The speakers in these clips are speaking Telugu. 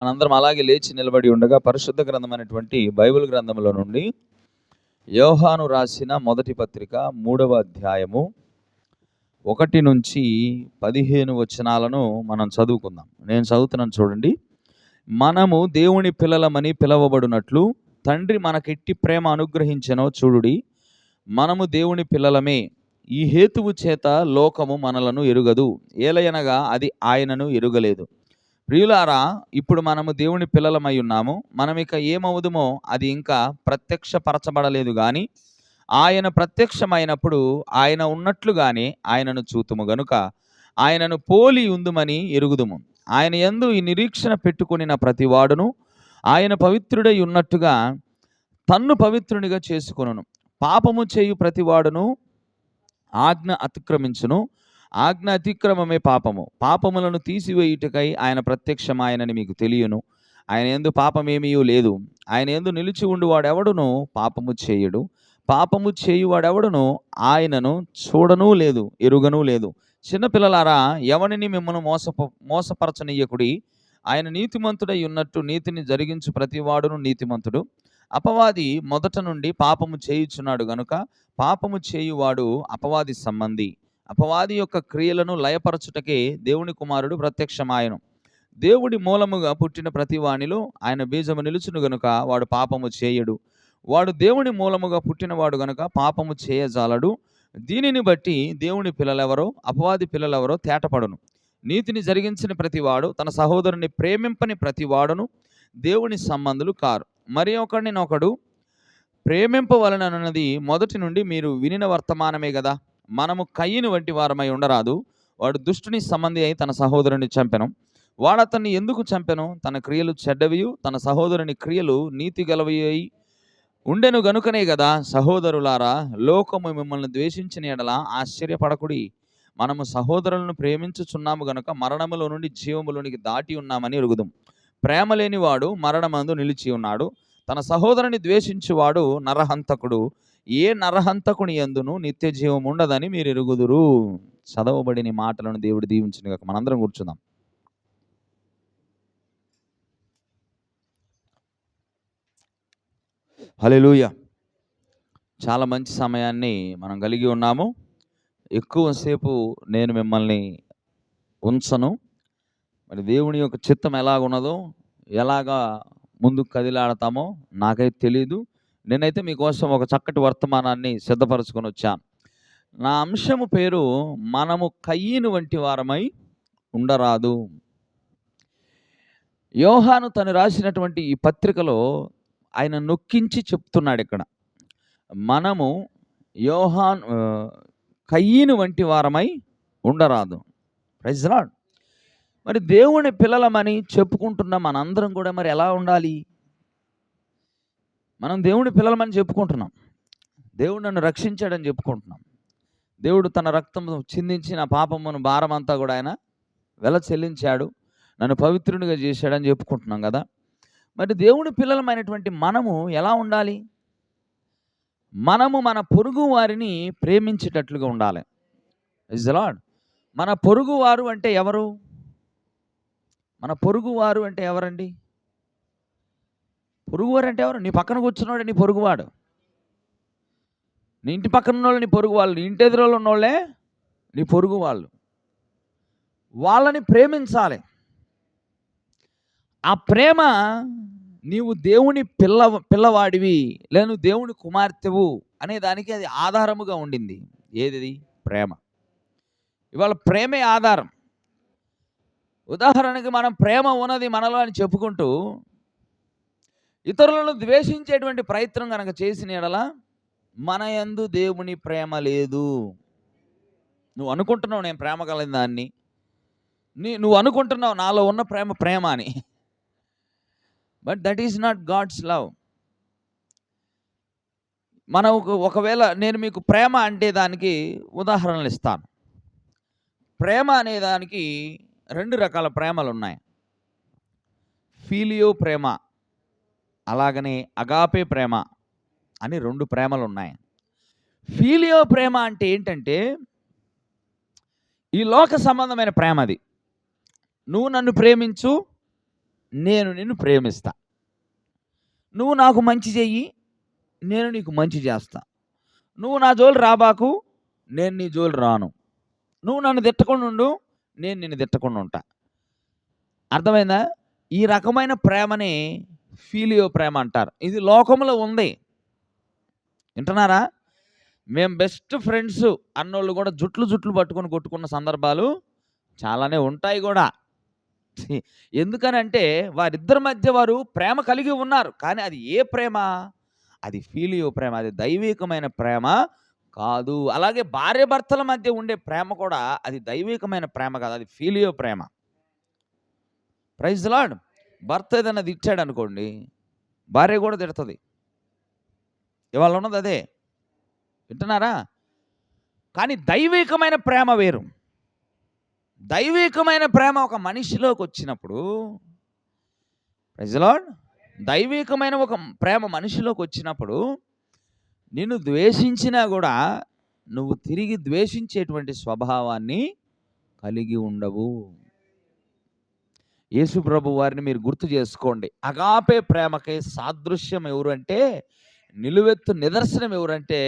మనందరం అలాగే లేచి నిలబడి ఉండగా పరిశుద్ధ గ్రంథమైనటువంటి బైబిల్ గ్రంథంలో నుండి యోహాను రాసిన మొదటి పత్రిక 3వ అధ్యాయము 1 నుంచి 15 వచనాలను మనం చదువుకుందాం. నేను చదువుతున్నాను చూడండి. మనము దేవుని పిల్లలమని పిలవబడినట్లు తండ్రి మనకెట్టి ప్రేమ అనుగ్రహించెనో చూడుడి. మనము దేవుని పిల్లలమే. ఈ హేతువు చేత లోకము మనలను ఎరుగదు, ఏలయనగా అది ఆయనను ఎరుగలేదు. ప్రియులారా, ఇప్పుడు మనము దేవుని పిల్లలమై ఉన్నాము. మనం ఇక ఏమవుదుమో అది ఇంకా ప్రత్యక్షపరచబడలేదు గాని ఆయన ప్రత్యక్షమైనప్పుడు ఆయన ఉన్నట్లుగానే ఆయనను చూతుము గనుక ఆయనను పోలి ఉందుమని ఎరుగుదుము. ఆయన యందు ఈ నిరీక్షణ పెట్టుకొనిన ప్రతివాడును ఆయన పవిత్రుడై ఉన్నట్టుగా తన్ను పవిత్రునిగా చేసుకొనును. పాపము చేయు ప్రతివాడును ఆజ్ఞ అతిక్రమించును. ఆజ్ఞ అతిక్రమమే పాపము. పాపములను తీసివేయుటకై ఆయన ప్రత్యక్షమాయనని మీకు తెలియను. ఆయన యందు పాపమేమీ లేదు. ఆయన యందు నిలిచి ఉండువాడెవడును పాపము చేయడు. పాపము చేయువాడెవడును ఆయనను చూడనూ లేదు, ఎరుగనూ లేదు. చిన్నపిల్లలారా, ఎవరిని మిమ్మల్ని మోసపరచనీయకుడి. ఆయన నీతిమంతుడై ఉన్నట్టు నీతిని జరిగించు ప్రతివాడును నీతిమంతుడు. అపవాది మొదట నుండి పాపము చేయుచున్నాడు గనుక పాపము చేయువాడు అపవాది సంబంధి. అపవాది యొక్క క్రియలను లయపరచుటకే దేవుని కుమారుడు ప్రత్యక్షమాయను. దేవుడి మూలముగా పుట్టిన ప్రతి వానిలో ఆయన బీజము నిలుచును గనుక వాడు పాపము చేయడు. వాడు దేవుని మూలముగా పుట్టినవాడు గనుక పాపము చేయజాలడు. దీనిని బట్టి దేవుని పిల్లలెవరో అపవాది పిల్లలెవరో తేటపడును. నీతిని జరిగించిన ప్రతివాడు తన సహోదరుని ప్రేమింపని ప్రతివాడును దేవుని సంబంధులు కారు. మరి ఒకడినొకడు ప్రేమింపవలనన్నది మొదటి నుండి మీరు వినిన వర్తమానమే కదా. మనము కయ్యను వంటి వారమై ఉండరాదు. వాడు దుష్టుని సంబంధి అయి తన సహోదరుని చంపెను. వాడు అతన్ని ఎందుకు చంపెను? తన క్రియలు చెడ్డవియు తన సహోదరుని క్రియలు నీతి గలవి అయి ఉండెను గనుకనే కదా. సహోదరులారా, లోకము మిమ్మల్ని ద్వేషించిన ఎడల ఆశ్చర్యపడకుడి. మనము సహోదరులను ప్రేమించుచున్నాము గనుక మరణములో నుండి జీవములోనికి దాటి ఉన్నామని ఎరుగుదుం. ప్రేమ లేనివాడు మరణమందు నిలిచి ఉన్నాడు. తన సహోదరుని ద్వేషించువాడు నరహంతకుడు. ఏ నరహంతకుని యందును నిత్య జీవం ఉండదని మీరు ఎరుగుదురు. చదవబడిన మాటలను దేవుడు దీవించును గాక. మనందరం కూర్చుందాం. హల్లెలూయా. చాలా మంచి సమయాన్ని మనం కలిగి ఉన్నాము. ఎక్కువసేపు నేను మిమ్మల్ని ఉంచను. మరి దేవుని యొక్క చిత్తం ఎలాగున్నదో, ఎలాగా ముందుకు కదిలాడతామో నాకైతే తెలీదు. నేనైతే మీకోసం ఒక చక్కటి వర్తమానాన్ని సిద్ధపరచుకొని వచ్చాను. నా అంశము పేరు మనము కయ్యను వంటి వారమై ఉండరాదు. యోహాను తను రాసినటువంటి ఈ పత్రికలో ఆయన నొక్కించి చెప్తున్నాడు ఇక్కడ. మనము కయ్యను వంటి వారమై ఉండరాదు. Praise the Lord. మరి దేవుని పిల్లలమని చెప్పుకుంటున్న మనందరం కూడా మరి ఎలా ఉండాలి? మనం దేవుని పిల్లలమని చెప్పుకుంటున్నాం. దేవుడు నన్ను రక్షించాడని చెప్పుకుంటున్నాం. దేవుడు తన రక్తం చిందించి నా పాపమును భారమంతా కూడా ఆయన వెల చెల్లించాడు, నన్ను పవిత్రునిగా చేశాడని చెప్పుకుంటున్నాం కదా. మరి దేవుని పిల్లలమైనటువంటి మనము ఎలా ఉండాలి? మనము మన పొరుగు వారిని ప్రేమించేటట్లుగా ఉండాలి. Praise the Lord. మన పొరుగువారు అంటే ఎవరు? మన పొరుగువారు అంటే ఎవరండి? పొరుగువారు అంటే ఎవరు? నీ పక్కన కూర్చున్నాడు నీ పొరుగువాడు. నీ ఇంటి పక్కన ఉన్నోళ్ళు నీ పొరుగు వాళ్ళు. నీ ఇంటి ఎదురులో ఉన్నోళ్ళే నీ పొరుగు వాళ్ళు. వాళ్ళని ప్రేమించాలి. ఆ ప్రేమ నీవు దేవుని పిల్లవాడివి లేదా నువ్వు దేవుని కుమార్తెవు అనే దానికి అది ఆధారముగా ఉండింది. ఏది? ప్రేమ. ఇవాళ ప్రేమే ఆధారం. ఉదాహరణకి మనం ప్రేమ ఉన్నది మనలో అని చెప్పుకుంటూ ఇతరులను ద్వేషించేటువంటి ప్రయత్నం కనుక చేసిన ఎడల మన యందు దేవుని ప్రేమ లేదు. నువ్వు అనుకుంటున్నావు నేను ప్రేమ కలిగిన దాన్ని, నువ్వు అనుకుంటున్నావు నాలో ఉన్న ప్రేమ అని. But that is not God's love. మనం ఒకవేళ నేను మీకు ప్రేమ అంటే దానికి ఉదాహరణలు ఇస్తాను. ప్రేమ అనే దానికి 2 రకాల ప్రేమలు ఉన్నాయి. ఫీలియో ప్రేమ, అలాగనే అగాపే ప్రేమ అని 2 ప్రేమలు ఉన్నాయి. ఫీలియో ప్రేమ అంటే ఏంటంటే ఈ లోక సంబంధమైన ప్రేమ. అది నువ్వు నన్ను ప్రేమించు, నేను నిన్ను ప్రేమిస్తా. నువ్వు నాకు మంచి చెయ్యి, నేను నీకు మంచి చేస్తా. నువ్వు నా జోలి రాబాకు, నేను నీ జోలి రాను. నువ్వు నన్ను తిట్టకుండా ఉండు, నేను నిన్ను తిట్టకుండా ఉంటా. అర్థమైందా? ఈ రకమైన ప్రేమని ఫీలియో ప్రేమ అంటారు. ఇది లోకంలో ఉంది. వింటున్నారా? మేము బెస్ట్ ఫ్రెండ్స్ అన్నోళ్ళు కూడా జుట్లు పట్టుకొని కొట్టుకున్న సందర్భాలు చాలానే ఉంటాయి కూడా. ఎందుకనంటే వారిద్దరి మధ్య వారు ప్రేమ కలిగి ఉన్నారు. కానీ అది ఏ ప్రేమ? అది ఫీలియో ప్రేమ. అది దైవికమైన ప్రేమ కాదు. అలాగే భార్యాభర్తల మధ్య ఉండే ప్రేమ కూడా అది దైవికమైన ప్రేమ కాదు, అది ఫీలియో ప్రేమ. Praise the lord. భర్త ఏదైనా తిట్టాడు అనుకోండి, భార్య కూడా తిడుతుంది. ఇవాళ ఉన్నది అదే. వింటున్నారా? కానీ దైవికమైన ప్రేమ వేరు. దైవికమైన ప్రేమ ఒక మనిషిలోకి వచ్చినప్పుడు, ప్రైజ్ ది లార్డ్, దైవికమైన ఒక ప్రేమ మనిషిలోకి వచ్చినప్పుడు నిన్ను ద్వేషించినా కూడా నువ్వు తిరిగి ద్వేషించేటువంటి స్వభావాన్ని కలిగి ఉండవు. యేసు ప్రభు వారిని మీరు గుర్తు చేసుకోండి. అగాపే ప్రేమకి సాదృశ్యం ఎవరు అంటే, నిలువెత్తు నిదర్శనం ఎవరంటే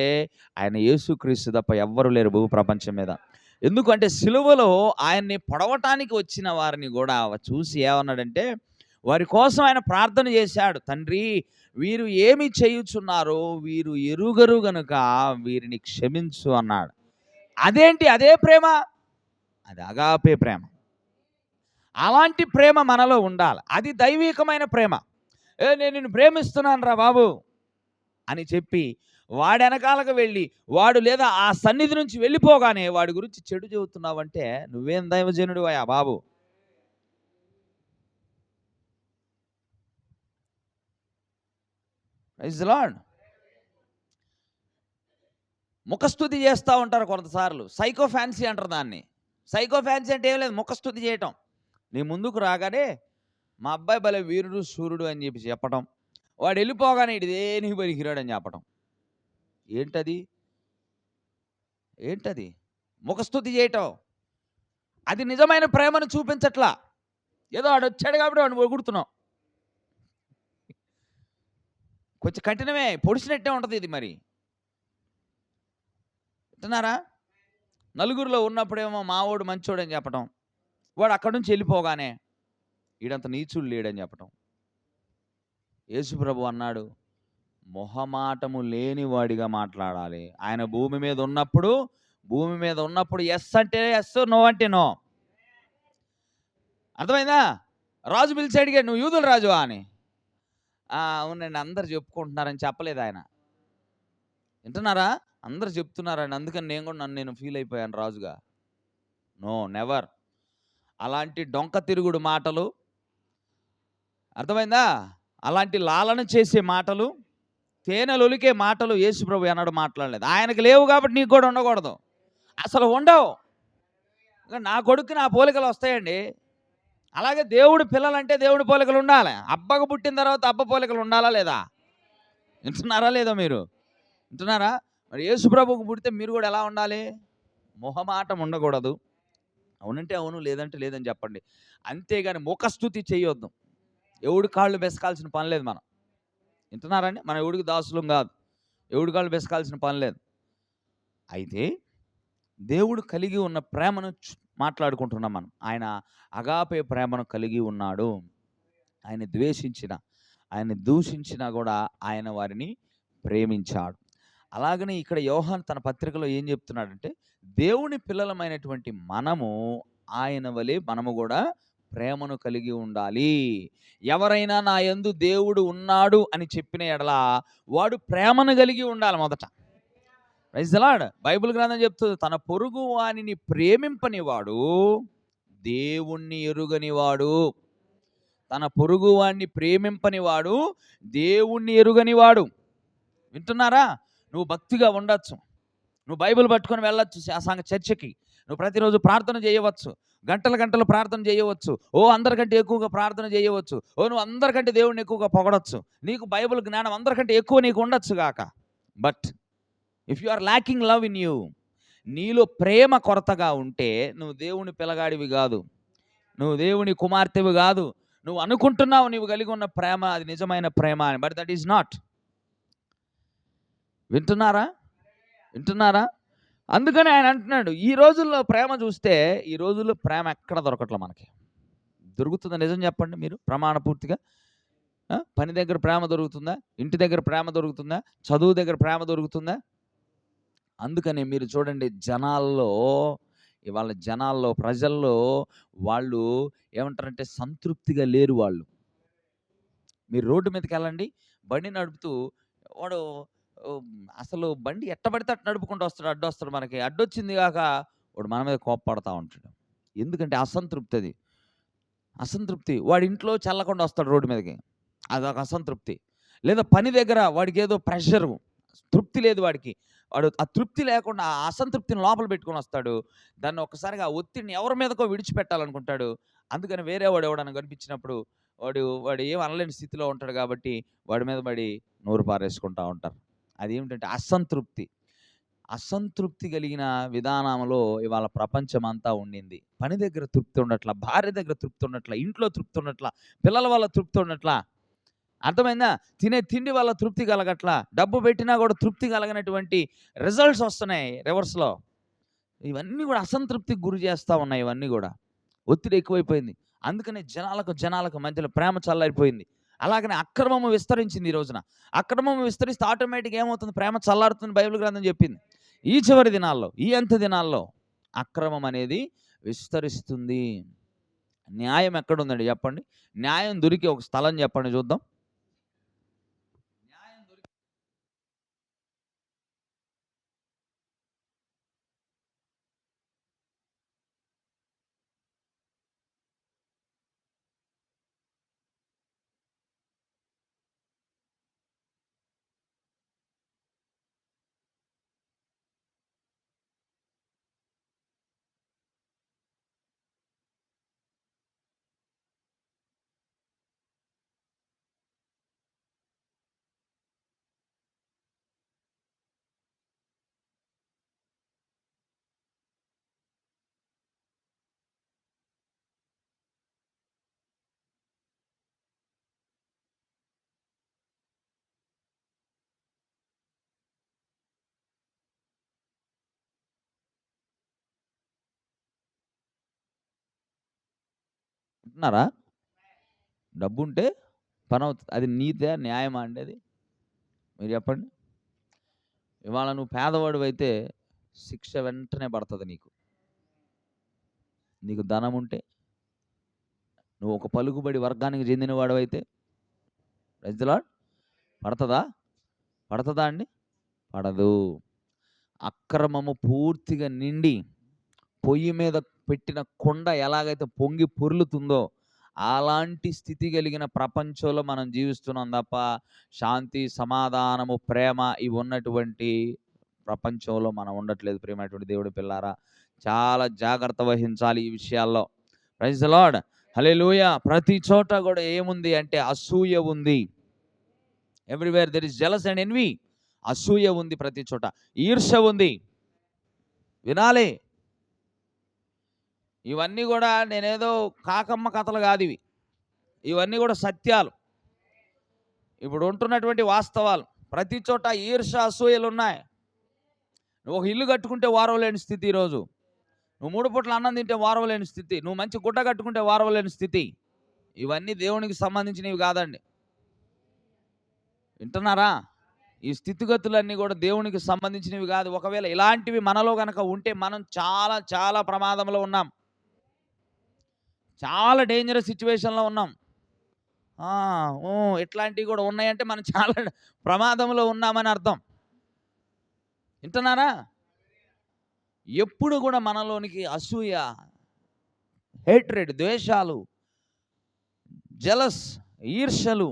ఆయన యేసుక్రీస్తు తప్ప ఎవ్వరు లేరు భూ ప్రపంచం మీద. ఎందుకంటే సిలువలో ఆయన్ని పొడవటానికి వచ్చిన వారిని కూడా చూసి ఏమన్నాడంటే, వారి కోసం ఆయన ప్రార్థన చేశాడు. తండ్రి, వీరు ఏమి చేయుచున్నారో వీరు ఎరుగరు గనుక వీరిని క్షమించు అన్నాడు. అదేంటి? అదే ప్రేమ. అది అగాపే ప్రేమ. అలాంటి ప్రేమ మనలో ఉండాలి. అది దైవికమైన ప్రేమ. నేను నిన్ను ప్రేమిస్తున్నాను రా బాబు అని చెప్పి వాడి వెనకాలకు వెళ్ళి వాడు లేదా ఆ సన్నిధి నుంచి వెళ్ళిపోగానే వాడి గురించి చెడు చెబుతున్నావంటే నువ్వేం దైవజనుడు అయ్యా బాబు. Praise the lord. ముఖస్తుతి చేస్తూ ఉంటారు కొంతసార్లు. సైకో ఫ్యాన్సీ అంటారు దాన్ని. సైకో ఫ్యాన్సీ అంటే ఏం లేదు, ముఖస్తుతి చేయటం. నీ ముందుకు రాగానే మా అబ్బాయి భలే వీరుడు సూర్యుడు అని చెప్పి చెప్పటం, వాడు వెళ్ళిపోగానే ఇటు దేనికి పనికిరాడు అని చెప్పటం. ఏంటది? ఏంటది? ముఖస్తుతి చేయటం. అది నిజమైన ప్రేమను చూపించట్లా. ఏదో వాడు వచ్చాడు కాబట్టి వాడిని పొగుడుతున్నాం. కొంచెం కఠినమే, పొడిచినట్టే ఉంటుంది ఇది. మరి వింటున్నారా? నలుగురిలో ఉన్నప్పుడేమో మావోడు మంచోడు అని చెప్పటం, వాడు అక్కడి నుంచి వెళ్ళిపోగానే ఈడంత నీచుడు లేడని చెప్పటం. యేసుప్రభు అన్నాడు, మొహమాటము లేనివాడిగా మాట్లాడాలి. ఆయన భూమి మీద ఉన్నప్పుడు ఎస్ అంటే ఎస్, నో అంటే నో. అర్థమైందా? రాజు పిలిచి అడిగాడు, నువ్వు యూదుల రాజువా అని. అవునండి, అందరు చెప్పుకుంటున్నారని చెప్పలేదు ఆయన. వింటున్నారా? అందరు చెప్తున్నారని, అందుకని నేను ఫీల్ అయిపోయాను రాజుగా. No, never. అలాంటి డొంక తిరుగుడు మాటలు, అర్థమైందా? అలాంటి లాలన చేసే మాటలు, తేనెలొలికే మాటలు యేసుప్రభు అన్నాడు మాట్లాడలేదు. ఆయనకు లేవు కాబట్టి నీకు కూడా ఉండకూడదు. అసలు ఉండవు. నా కొడుకు నా పోలికలు వస్తాయండి. అలాగే దేవుడు పిల్లలంటే దేవుడి పోలికలు ఉండాలి. అబ్బకు పుట్టిన తర్వాత అబ్బ పోలికలు ఉండాలా లేదా? వింటున్నారా లేదా మీరు? వింటున్నారా? మరి యేసుప్రభుకు పుడితే మీరు కూడా ఎలా ఉండాలి? మొహమాటం ఉండకూడదు. అవునంటే అవును, లేదంటే లేదని చెప్పండి. అంతేగాని ముఖస్తుతి చేయొద్దు. ఎవడి కాళ్ళు బెసకాల్సిన పని లేదు మనం. వింటున్నారండి? మనం ఎవడికి దాసులం కాదు. ఎవడి కాళ్ళు బెసకాల్సిన పని లేదు. అయితే దేవుడు కలిగి ఉన్న ప్రేమను మాట్లాడుకుంటున్నాం మనం. ఆయన అగాపే ప్రేమను కలిగి ఉన్నాడు. ఆయన ద్వేషించిన, ఆయన దూషించినా కూడా ఆయన వారిని ప్రేమించాడు. అలాగనే ఇక్కడ యోహాను తన పత్రికలో ఏం చెప్తున్నాడంటే, దేవుని పిల్లలమైనటువంటి మనము ఆయన వలె మనము కూడా ప్రేమను కలిగి ఉండాలి. ఎవరైనా నా యందు దేవుడు ఉన్నాడు అని చెప్పిన ఎడల వాడు ప్రేమను కలిగి ఉండాలి మొదట. Praise the lord. బైబిల్ గ్రంథం చెప్తుంది, తన పొరుగు వానిని ప్రేమింపనివాడు దేవుణ్ణి ఎరుగనివాడు. తన పొరుగు వాడిని ప్రేమింపనివాడు దేవుణ్ణి ఎరుగనివాడు. వింటున్నారా? నువ్వు భక్తిగా ఉండొచ్చు, నువ్వు బైబిల్ పట్టుకొని వెళ్ళొచ్చు చర్చికి, నువ్వు ప్రతిరోజు ప్రార్థన చేయవచ్చు, గంటలు ప్రార్థన చేయవచ్చు, అందరికంటే ఎక్కువగా ప్రార్థన చేయవచ్చు, నువ్వు అందరికంటే దేవుడిని ఎక్కువగా పొగడొచ్చు, నీకు బైబిల్ జ్ఞానం అందరికంటే ఎక్కువ నీకు ఉండొచ్చు గాక. But if you are lacking love in you, నీలో ప్రేమ కొరతగా ఉంటే నువ్వు దేవుని పిల్లగాడివి కాదు, నువ్వు దేవుని కుమార్తెవి కాదు, నువ్వు అనుకుంటున్నావు నీవు కలిగి ఉన్న ప్రేమ అది నిజమైన ప్రేమ అని, బట్ దట్ ఈస్ నాట్. వింటున్నారా? అందుకని ఆయన అంటున్నాడు, ఈ రోజుల్లో ప్రేమ చూస్తే, ఈ రోజుల్లో ప్రేమ ఎక్కడ దొరకట్లే. మనకి దొరుకుతుందా? నిజం చెప్పండి మీరు ప్రమాణ పూర్తిగా. పని దగ్గర ప్రేమ దొరుకుతుందా? ఇంటి దగ్గర ప్రేమ దొరుకుతుందా? చదువు దగ్గర ప్రేమ దొరుకుతుందా? అందుకని మీరు చూడండి, జనాల్లో ప్రజల్లో వాళ్ళు ఏమంటారంటే సంతృప్తిగా లేరు వాళ్ళు. మీరు రోడ్డు మీదకి వెళ్ళండి, బండి నడుపుతూ వాడు అసలు బండి ఎట్టబడితే అట్టు నడుపుకుంటూ వస్తాడు, అడ్డొస్తాడు. మనకి అడ్డొచ్చింది కాక వాడు మన మీద కోప్పడతా ఉంటాడు. ఎందుకంటే అసంతృప్తి. వాడి ఇంట్లో చల్లకుండా వస్తాడు రోడ్డు మీదకి, అదొక అసంతృప్తి. లేదా పని దగ్గర వాడికి ఏదో ప్రెషరు, తృప్తి లేదు వాడికి. వాడు ఆ తృప్తి లేకుండా ఆ అసంతృప్తిని లోపల పెట్టుకొని వస్తాడు. దాన్ని ఒక్కసారిగా ఆ ఒత్తిడిని ఎవరి మీదకో విడిచిపెట్టాలనుకుంటాడు. అందుకని వేరే వాడు ఎవడన్నా కనిపించినప్పుడు వాడు ఏం అనలేని స్థితిలో ఉంటాడు కాబట్టి వాడి మీద పడి నోరు పారేసుకుంటూ ఉంటారు. అదేమిటంటే అసంతృప్తి కలిగిన విధానంలో ఇవాళ ప్రపంచం అంతా ఉండింది. పని దగ్గర తృప్తి ఉండట్లా, భార్య దగ్గర తృప్తి ఉండట్లా, ఇంట్లో తృప్తి ఉండట్లా, పిల్లల వల్ల తృప్తి ఉండట్లా. అర్థమైందా? తినే తిండి వల్ల తృప్తి కలగట్లా, డబ్బు పెట్టినా కూడా తృప్తి కలగనటువంటి రిజల్ట్స్ వస్తున్నాయి రివర్స్లో. ఇవన్నీ కూడా అసంతృప్తికి గురి చేస్తూ ఉన్నాయి. ఇవన్నీ కూడా ఒత్తిడి ఎక్కువైపోయింది. అందుకనే జనాలకు మధ్యలో ప్రేమ చల్లారిపోయింది. అలాగనే అక్రమము విస్తరించింది. ఈ రోజున అక్రమము విస్తరిస్తే ఆటోమేటిక్గా ఏమవుతుంది? ప్రేమ చల్లారుతుంది. బైబిల్ గ్రంథం చెప్పింది. ఈ చివరి దినాల్లో, ఈ అంత్య దినాల్లో అక్రమం అనేది విస్తరిస్తుంది. న్యాయం ఎక్కడుందండి చెప్పండి? న్యాయం దొరికి ఒక స్థలం చెప్పండి చూద్దాం. అంటున్నారా? డబ్బు ఉంటే పని అవుతుంది. అది నీతే న్యాయమా అండి? అది మీరు చెప్పండి. ఇవాళ నువ్వు పేదవాడు అయితే శిక్ష వెంటనే పడుతుంది. నీకు ధనం ఉంటే, నువ్వు ఒక పలుకుబడి వర్గానికి చెందిన వాడవైతే పడుతుందా అండి? పడదు. అక్రమము పూర్తిగా నిండి పొయ్యి మీద పెట్టిన కొండ ఎలాగైతే పొంగి పొర్లుతుందో అలాంటి స్థితి కలిగిన ప్రపంచంలో మనం జీవిస్తున్నాం తప్ప శాంతి, సమాధానము, ప్రేమ ఇవి ఉన్నటువంటి ప్రపంచంలో మనం ఉండట్లేదు. ప్రియమైనటువంటి దేవుడి పిల్లారా, చాలా జాగ్రత్త వహించాలి ఈ విషయాల్లో. Praise the Lord, hallelujah. ప్రతి చోట కూడా ఏముంది అంటే అసూయ ఉంది. Everywhere there is jealous and envy. అసూయ ఉంది ప్రతి చోట, ఈర్ష్య ఉంది. వినాలి, ఇవన్నీ కూడా నేనేదో కాకమ్మ కథలు కాదు, ఇవన్నీ కూడా సత్యాలు. ఇప్పుడు ఉంటున్నటువంటి వాస్తవాలు. ప్రతి చోట ఈర్ష్య, అసూయలు ఉన్నాయి. నువ్వు ఒక ఇల్లు కట్టుకుంటే వారవలేని స్థితి ఈరోజు. నువ్వు 3 పూట్ల అన్నం తింటే వారవలేని స్థితి. నువ్వు మంచి గుడ్డ కట్టుకుంటే వారవలేని స్థితి. ఇవన్నీ దేవునికి సంబంధించినవి కాదండి. వింటున్నారా? ఈ స్థితిగతులన్నీ కూడా దేవునికి సంబంధించినవి కాదు. ఒకవేళ ఇలాంటివి మనలో కనుక ఉంటే మనం చాలా చాలా ప్రమాదంలో ఉన్నాం. చాలా డేంజరస్ సిచ్యువేషన్లో ఉన్నాం. ఇట్లాంటివి కూడా ఉన్నాయంటే మనం చాలా ప్రమాదంలో ఉన్నామని అర్థం. వింటున్నారా? ఎప్పుడు కూడా మనలోనికి అసూయ, హేట్రెడ్, ద్వేషాలు, జలస్, ఈర్ష్యలు,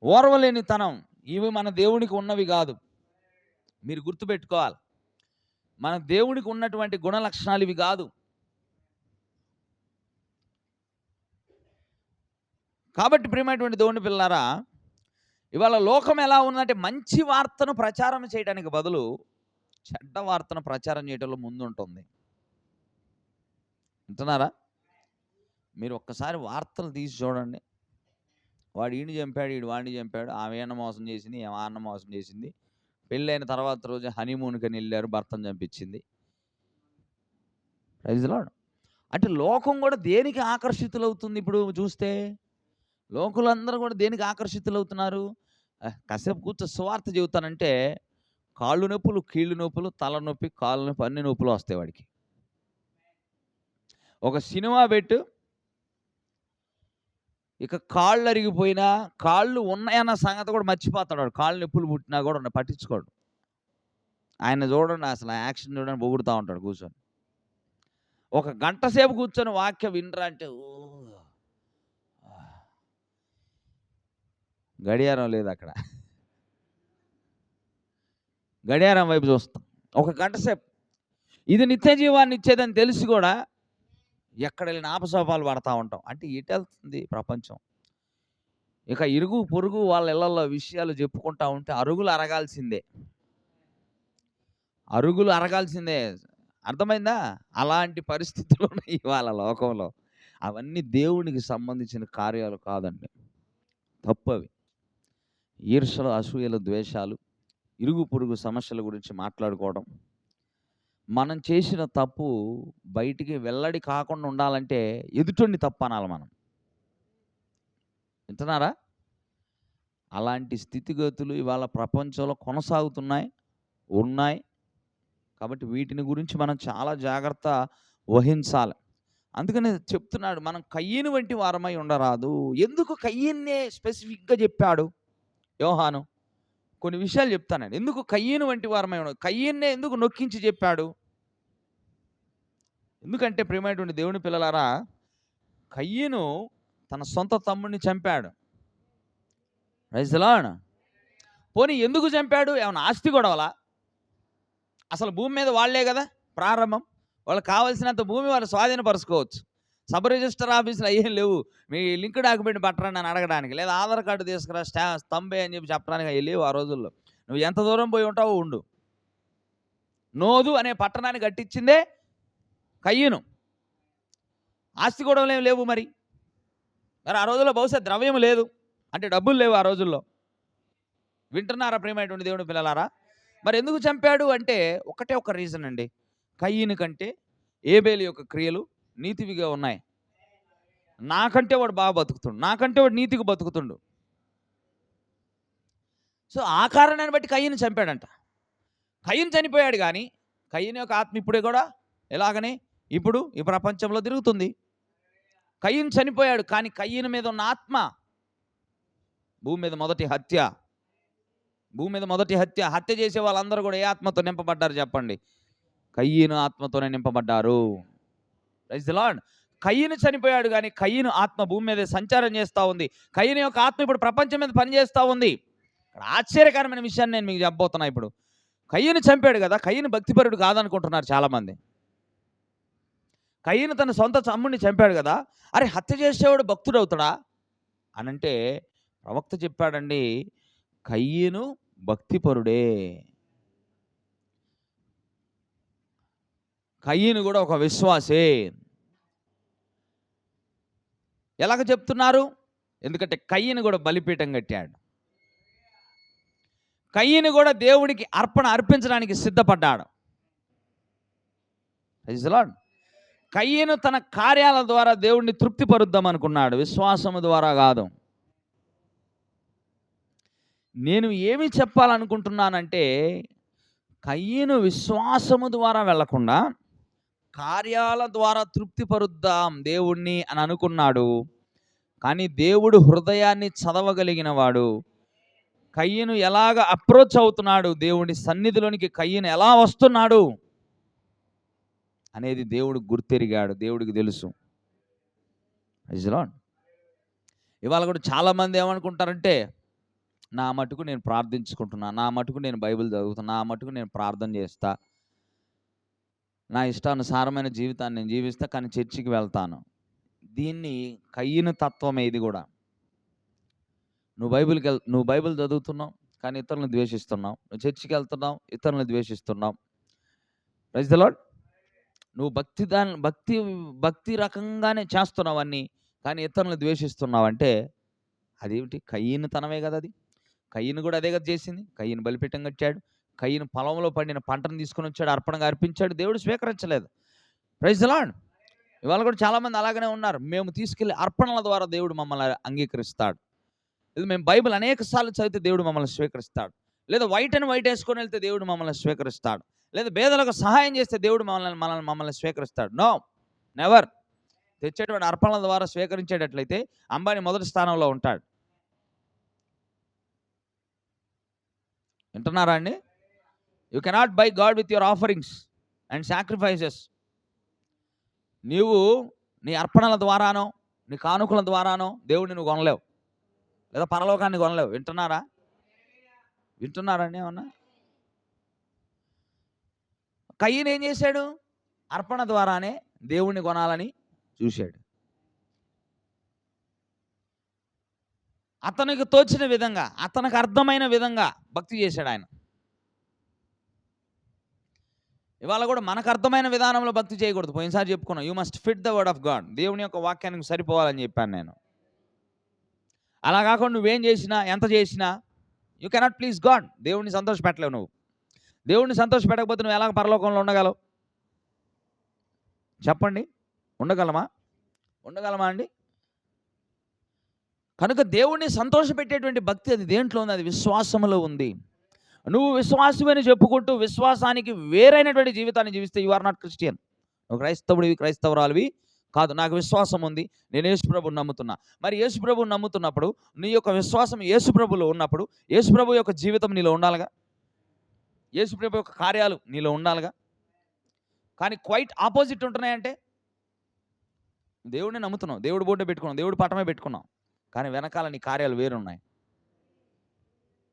ఓర్వలేనితనం ఇవి మన దేవునికి ఉన్నవి కాదు. మీరు గుర్తుపెట్టుకోవాలి, మన దేవునికి ఉన్నటువంటి గుణ లక్షణాలు ఇవి కాదు. కాబట్టి ప్రియమైనటువంటి దేవుని పిల్లారా, ఇవాళ లోకం ఎలా ఉందంటే మంచి వార్తను ప్రచారం చేయడానికి బదులు చెడ్డ వార్తను ప్రచారం చేయడంలో ముందుంటుంది. వింటున్నారా? మీరు ఒక్కసారి వార్తలు తీసి చూడండి. వాడు ఈయన చంపాడు, ఈడు వాడిని చంపాడు, ఆమె ఈయన మోసం చేసింది, ఆమె అన్న మోసం చేసింది, పెళ్ళైన తర్వాత రోజు హనీమూన్కని వెళ్ళారు, భర్తను చంపించింది. Praise the lord. అంటే లోకం కూడా దేనికి ఆకర్షితులవుతుంది? ఇప్పుడు చూస్తే లోకులందరూ కూడా దేనికి ఆకర్షితులవుతున్నారు? కాసేపు కూర్చో సువార్త చెబుతానంటే కాళ్ళు నొప్పులు, కీళ్ళు నొప్పులు, తలనొప్పి, కాళ్ళు నొప్పి, అన్ని నొప్పులు వస్తాయి వాడికి. ఒక సినిమా పెట్టు, ఇక కాళ్ళు అరిగిపోయినా, కాళ్ళు ఉన్నాయన్న సంగతి కూడా మర్చిపోతాడు వాడు. కాళ్ళు నొప్పులు పుట్టినా కూడా పట్టించుకోడు. ఆయన చూడండి, అసలు యాక్షన్ చూడండి, పొగుడుతూ ఉంటాడు కూర్చొని. ఒక గంట సేపు కూర్చొని వాక్యం వినరా అంటే గడియారం లేదు అక్కడ, గడియారం వైపు చూస్తాం. ఒక గంట సేపు ఇది నిత్య జీవాన్ని ఇచ్చేదని తెలిసి కూడా ఎక్కడ వెళ్ళిన ఆపసోపాలు పడతా ఉంటాం. అంటే ఎటు వెళ్తుంది ప్రపంచం? ఇక ఇరుగు పొరుగు వాళ్ళ ఇళ్లలో విషయాలు చెప్పుకుంటా ఉంటే అరుగులు అరగాల్సిందే, అరుగులు అరగాల్సిందే. అర్థమైందా? అలాంటి పరిస్థితులు ఉన్నాయి ఇవాళ లోకంలో. అవన్నీ దేవునికి సంబంధించిన కార్యాలు కాదండి, తప్పవి. ఈర్షలు, అసూయలు, ద్వేషాలు, ఇరుగు పొరుగు సమస్యల గురించి మాట్లాడుకోవడం. మనం చేసిన తప్పు బయటికి వెల్లడి కాకుండా ఉండాలంటే ఎదుటోడిని తప్పు అనాలి మనం. వింటున్నారా? అలాంటి స్థితిగతులు ఇవాళ ప్రపంచంలో కొనసాగుతున్నాయి, ఉన్నాయి. కాబట్టి వీటిని గురించి మనం చాలా జాగ్రత్త వహించాలి. అందుకనే చెప్తున్నాడు, మనం కయ్యను వంటి వారమై ఉండరాదు. ఎందుకు కయ్యన్నే స్పెసిఫిక్గా చెప్పాడు యోహాను? కొన్ని విషయాలు చెప్తానండి. ఎందుకు కయ్యను వంటి వారమై ఉండదు, కయ్యన్నే ఎందుకు నొక్కించి చెప్పాడు? ఎందుకంటే ప్రియమైనటువంటి దేవుని పిల్లలారా, కయ్యను తన సొంత తమ్ముడిని చంపాడు. Praise the Lord. పోనీ ఎందుకు చంపాడు? ఏమైనా ఆస్తి గొడవలా? అసలు భూమి మీద వాళ్లే కదా ప్రారంభం. వాళ్ళకి కావాల్సినంత భూమి వాళ్ళు స్వాధీనపరచుకోవచ్చు. సబ్ రిజిస్టర్ ఆఫీసులు అయ్యేం లేవు. మీ లింక్ డాక్యుమెంట్ పట్టరాని అని అడగడానికి, లేదా ఆధార్ కార్డు తీసుకురా స్తంభే అని చెప్పి చెప్పడానికి అవి లేవు ఆ రోజుల్లో. నువ్వు ఎంత దూరం పోయి ఉంటావో ఉండు. నోదు అనే పట్టణాన్ని కట్టించిందే కయ్యను. ఆస్తి గొడవలు ఏమి లేవు. మరి ఆ రోజుల్లో బహుశా ద్రవ్యం లేదు, అంటే డబ్బులు లేవు ఆ రోజుల్లో. వింటున్నారా ప్రియమైనటువంటి దేవుని పిల్లలారా? మరి ఎందుకు చంపాడు అంటే ఒకటే ఒక రీజన్ అండి. కయ్యను కంటే ఏబేలు యొక్క క్రియలు నీతివిగా ఉన్నాయి. నాకంటే వాడు బాగా బతుకుతుండు, నాకంటే వాడు నీతిగా బతుకుతుండు. సో ఆ కారణాన్ని బట్టి కయ్యను చంపాడంట. కయ్యను చనిపోయాడు, కానీ కయ్యను యొక్క ఆత్మ ఇప్పుడే కూడా ఎలాగనే ఇప్పుడు ఈ ప్రపంచంలో తిరుగుతుంది. కయ్యను చనిపోయాడు, కానీ కయ్యను మీద ఉన్న ఆత్మ భూమి మీద మొదటి హత్య, భూమి మీద మొదటి హత్య చేసే వాళ్ళందరూ కూడా ఏ ఆత్మతో నింపబడ్డారు చెప్పండి? కయ్యను ఆత్మతోనే నింపబడ్డారు. Praise the lord. కయ్యను చనిపోయాడు, కానీ కయ్యను ఆత్మ భూమి మీద సంచారం చేస్తూ ఉంది. కయ్యను యొక్క ఆత్మ ఇప్పుడు ప్రపంచం మీద పనిచేస్తూ ఉంది. ఆశ్చర్యకరమైన విషయాన్ని నేను మీకు చెప్పబోతున్నా. ఇప్పుడు కయ్యను చంపాడు కదా, కయ్యను భక్తిపరుడు కాదనుకుంటున్నారు చాలామంది. కయ్యను తన సొంత తమ్ముడిని చంపాడు కదా, అరే హత్య చేసేవాడు భక్తుడు అవుతాడా అని అంటే ప్రవక్త చెప్పాడండి, కయ్యను భక్తిపరుడే. కయ్యను కూడా ఒక విశ్వాసే. ఎలాగ చెప్తున్నారు? ఎందుకంటే కయ్యను కూడా బలిపీఠం కట్టాడు. కయ్యను కూడా దేవుడికి అర్పణ అర్పించడానికి సిద్ధపడ్డాడు. Praise the lord. కయ్యను తన కార్యాల ద్వారా దేవుడిని తృప్తిపరుద్దాం అనుకున్నాడు, విశ్వాసము ద్వారా కాదు. నేను ఏమి చెప్పాలనుకుంటున్నానంటే, కయ్యను విశ్వాసము ద్వారా వెళ్లకుండా కార్యాల ద్వారా తృప్తిపరుద్దాం దేవుణ్ణి అని అనుకున్నాడు. కానీ దేవుడు హృదయాన్ని చదవగలిగిన వాడు. కయ్యను ఎలాగ అప్రోచ్ అవుతున్నాడు, దేవుడి సన్నిధిలోనికి కయ్యను ఎలా వస్తున్నాడు అనేది దేవుడు గుర్తెరిగాడు, దేవుడికి తెలుసు. Praise the Lord. ఇవాళ కూడా చాలామంది ఏమనుకుంటారంటే, నా మటుకు నేను ప్రార్థించుకుంటున్నా, నా మటుకు నేను బైబిల్ చదువుతున్నా, నా మటుకు నేను ప్రార్థన చేస్తా, నా ఇష్టానుసారమైన జీవితాన్ని నేను జీవిస్తా, కానీ చర్చికి వెళ్తాను. దీన్ని కయ్యను తత్వమే ఇది కూడా. నువ్వు బైబిల్ చదువుతున్నావు, కానీ ఇతరులను ద్వేషిస్తున్నావు. నువ్వు చర్చికి వెళ్తున్నావు, ఇతరులను ద్వేషిస్తున్నావు. Praise the Lord. నువ్వు భక్తి భక్తి రకంగానే చేస్తున్నావన్నీ, కానీ ఇతరులను ద్వేషిస్తున్నావంటే అదేమిటి? కయ్యను తనమే కదా అది. కయ్యను కూడా అదే కదా చేసింది. కయ్యను బలిపీఠం కట్టాడు. కయ్యను పొలంలో పండిన పంటను తీసుకొని వచ్చాడు, అర్పణగా అర్పించాడు. దేవుడు స్వీకరించలేదు. Praise the Lord. ఇవాళ కూడా చాలామంది అలాగనే ఉన్నారు. మేము తీసుకెళ్లే అర్పణల ద్వారా దేవుడు మమ్మల్ని అంగీకరిస్తాడు. ఇది మేము బైబిల్ అనేక సార్లు చదివితే దేవుడు మమ్మల్ని స్వీకరిస్తాడు. లేదా వైట్ అండ్ వైట్ వేసుకొని వెళ్తే దేవుడు మమ్మల్ని స్వీకరిస్తాడు. లేదా పేదలకు సహాయం చేస్తే దేవుడు మమ్మల్ని స్వీకరిస్తాడు. No, never. తెచ్చేటువంటి అర్పణల ద్వారా స్వీకరించేటట్లయితే అంబానీ మొదటి స్థానంలో ఉంటాడు. వింటున్నారా అండి? You cannot by God with your offerings and sacrifices. నీవు నీ అర్పణల ద్వారానో నీ కానుకల ద్వారానో దేవుడిని నువ్వు కొనలేవు, లేదా పరలోకాన్ని కొనలేవు. వింటున్నారండి ఏమన్నా? కయ్యను ఏం చేశాడు? అర్పణ ద్వారానే దేవుణ్ణి కొనాలని చూశాడు. అతనికి తోచిన విధంగా, అతనికి అర్థమైన విధంగా భక్తి చేశాడు ఆయన. ఇవాళ కూడా మనకు అర్థమైన విధానంలో భక్తి చేయకూడదు. పోయినసారి చెప్పుకున్నాం, you must fit the word of God. దేవుని యొక్క వాక్యానికి సరిపోవాలని చెప్పాను నేను. అలా కాకుండా నువ్వేం చేసినా, ఎంత చేసినా యూ కెనాట్ ప్లీజ్ గాడ్. దేవుడిని సంతోషపెట్టలేవు. నువ్వు దేవుడిని సంతోషపెట్టకపోతే నువ్వు ఎలాగ పరలోకంలో ఉండగలవు? చెప్పండి, ఉండగలమా అండి? కనుక దేవుణ్ణి సంతోషపెట్టేటువంటి భక్తి అది దేంట్లో ఉంది? అది విశ్వాసములో ఉంది. నువ్వు విశ్వాసమని చెప్పుకుంటూ విశ్వాసానికి వేరైనటువంటి జీవితాన్ని జీవిస్తే యు ఆర్ నాట్ క్రిస్టియన్. నువ్వు క్రైస్తవురాలివి కాదు. నాకు విశ్వాసం ఉంది, నేను యేసుప్రభుని నమ్ముతున్నా. మరి యేసుప్రభుని నమ్ముతున్నప్పుడు నీ యొక్క విశ్వాసం యేసుప్రభులో ఉన్నప్పుడు యేసుప్రభు యొక్క జీవితం నీలో ఉండాలిగా, యేసుప్రభు యొక్క కార్యాలు నీలో ఉండాలిగా. కానీ క్వైట్ ఆపోజిట్ ఉంటున్నాయంటే, దేవుడిని నమ్ముతున్నావు, దేవుడు బోర్డు పెట్టుకున్నావు, దేవుడు పటమే పెట్టుకున్నావు, కానీ వెనకాల నీ కార్యాలు వేరున్నాయి.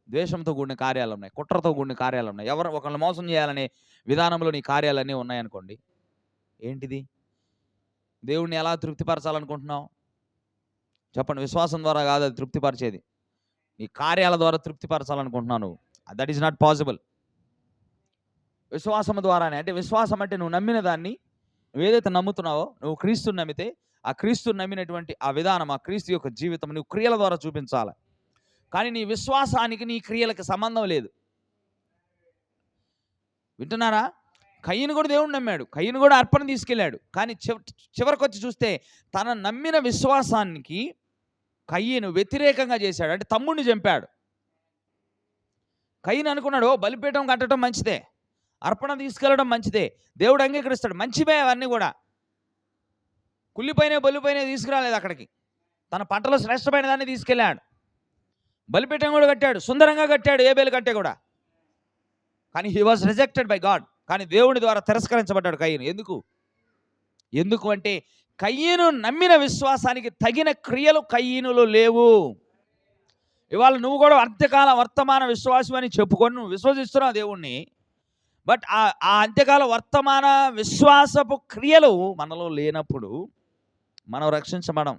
ద్వేషంతో కూడిన కార్యాలు ఉన్నాయి, కుట్రతో కూడిన కార్యాలు ఉన్నాయి, ఒకరిని మోసం చేయాలనే విధానంలో నీ కార్యాలన్నీ ఉన్నాయనుకోండి. ఏంటిది? దేవుడిని ఎలా తృప్తిపరచాలనుకుంటున్నావు? చెప్పండి. విశ్వాసం ద్వారా కాదు అది తృప్తిపరిచేది, నీ కార్యాల ద్వారా తృప్తిపరచాలనుకుంటున్నావు నువ్వు. That is not possible. విశ్వాసం ద్వారానే. అంటే విశ్వాసం అంటే నువ్వు నమ్మిన దాన్ని, నువ్వు ఏదైతే నమ్ముతున్నావో, నువ్వు క్రీస్తుని నమ్మితే ఆ క్రీస్తుని నమ్మినటువంటి ఆ విధానం, ఆ క్రీస్తు యొక్క జీవితం నువ్వు క్రియల ద్వారా చూపించాలి. కానీ నీ విశ్వాసానికి నీ క్రియలకు సంబంధం లేదు. వింటున్నారా? కయ్యను కూడా దేవుడు నమ్మాడు, కయ్యను కూడా అర్పణ తీసుకెళ్ళాడు. కానీ చివరికి వచ్చి చూస్తే తన నమ్మిన విశ్వాసానికి కయ్యను వ్యతిరేకంగా చేశాడు. అంటే తమ్ముడిని చంపాడు. కయ్యను అనుకున్నాడు, బలిపీఠం కట్టడం మంచిదే, అర్పణ తీసుకెళ్ళడం మంచిదే, దేవుడు అంగీకరిస్తాడు, మంచివే అవన్నీ కూడా. బలిపైన తీసుకురాలేదు అక్కడికి. తన పంటలో శ్రేష్టమైన దాన్ని తీసుకెళ్ళాడు. బలిపీఠం కూడా కట్టాడు, సుందరంగా కట్టాడు, ఏబేలు కట్టే కూడా. కానీ he was rejected by God. కానీ దేవుడి ద్వారా తిరస్కరించబడ్డాడు కయ్యను. ఎందుకు అంటే కయ్యను నమ్మిన విశ్వాసానికి తగిన క్రియలు కయ్యనులో లేవు. ఇవాళ నువ్వు కూడా అంత్యకాల వర్తమాన విశ్వాసం అని చెప్పుకొని నువ్వు విశ్వసిస్తున్నావు దేవుణ్ణి. బట్ ఆ అంత్యకాల వర్తమాన విశ్వాసపు క్రియలు మనలో లేనప్పుడు మనం రక్షించబడం.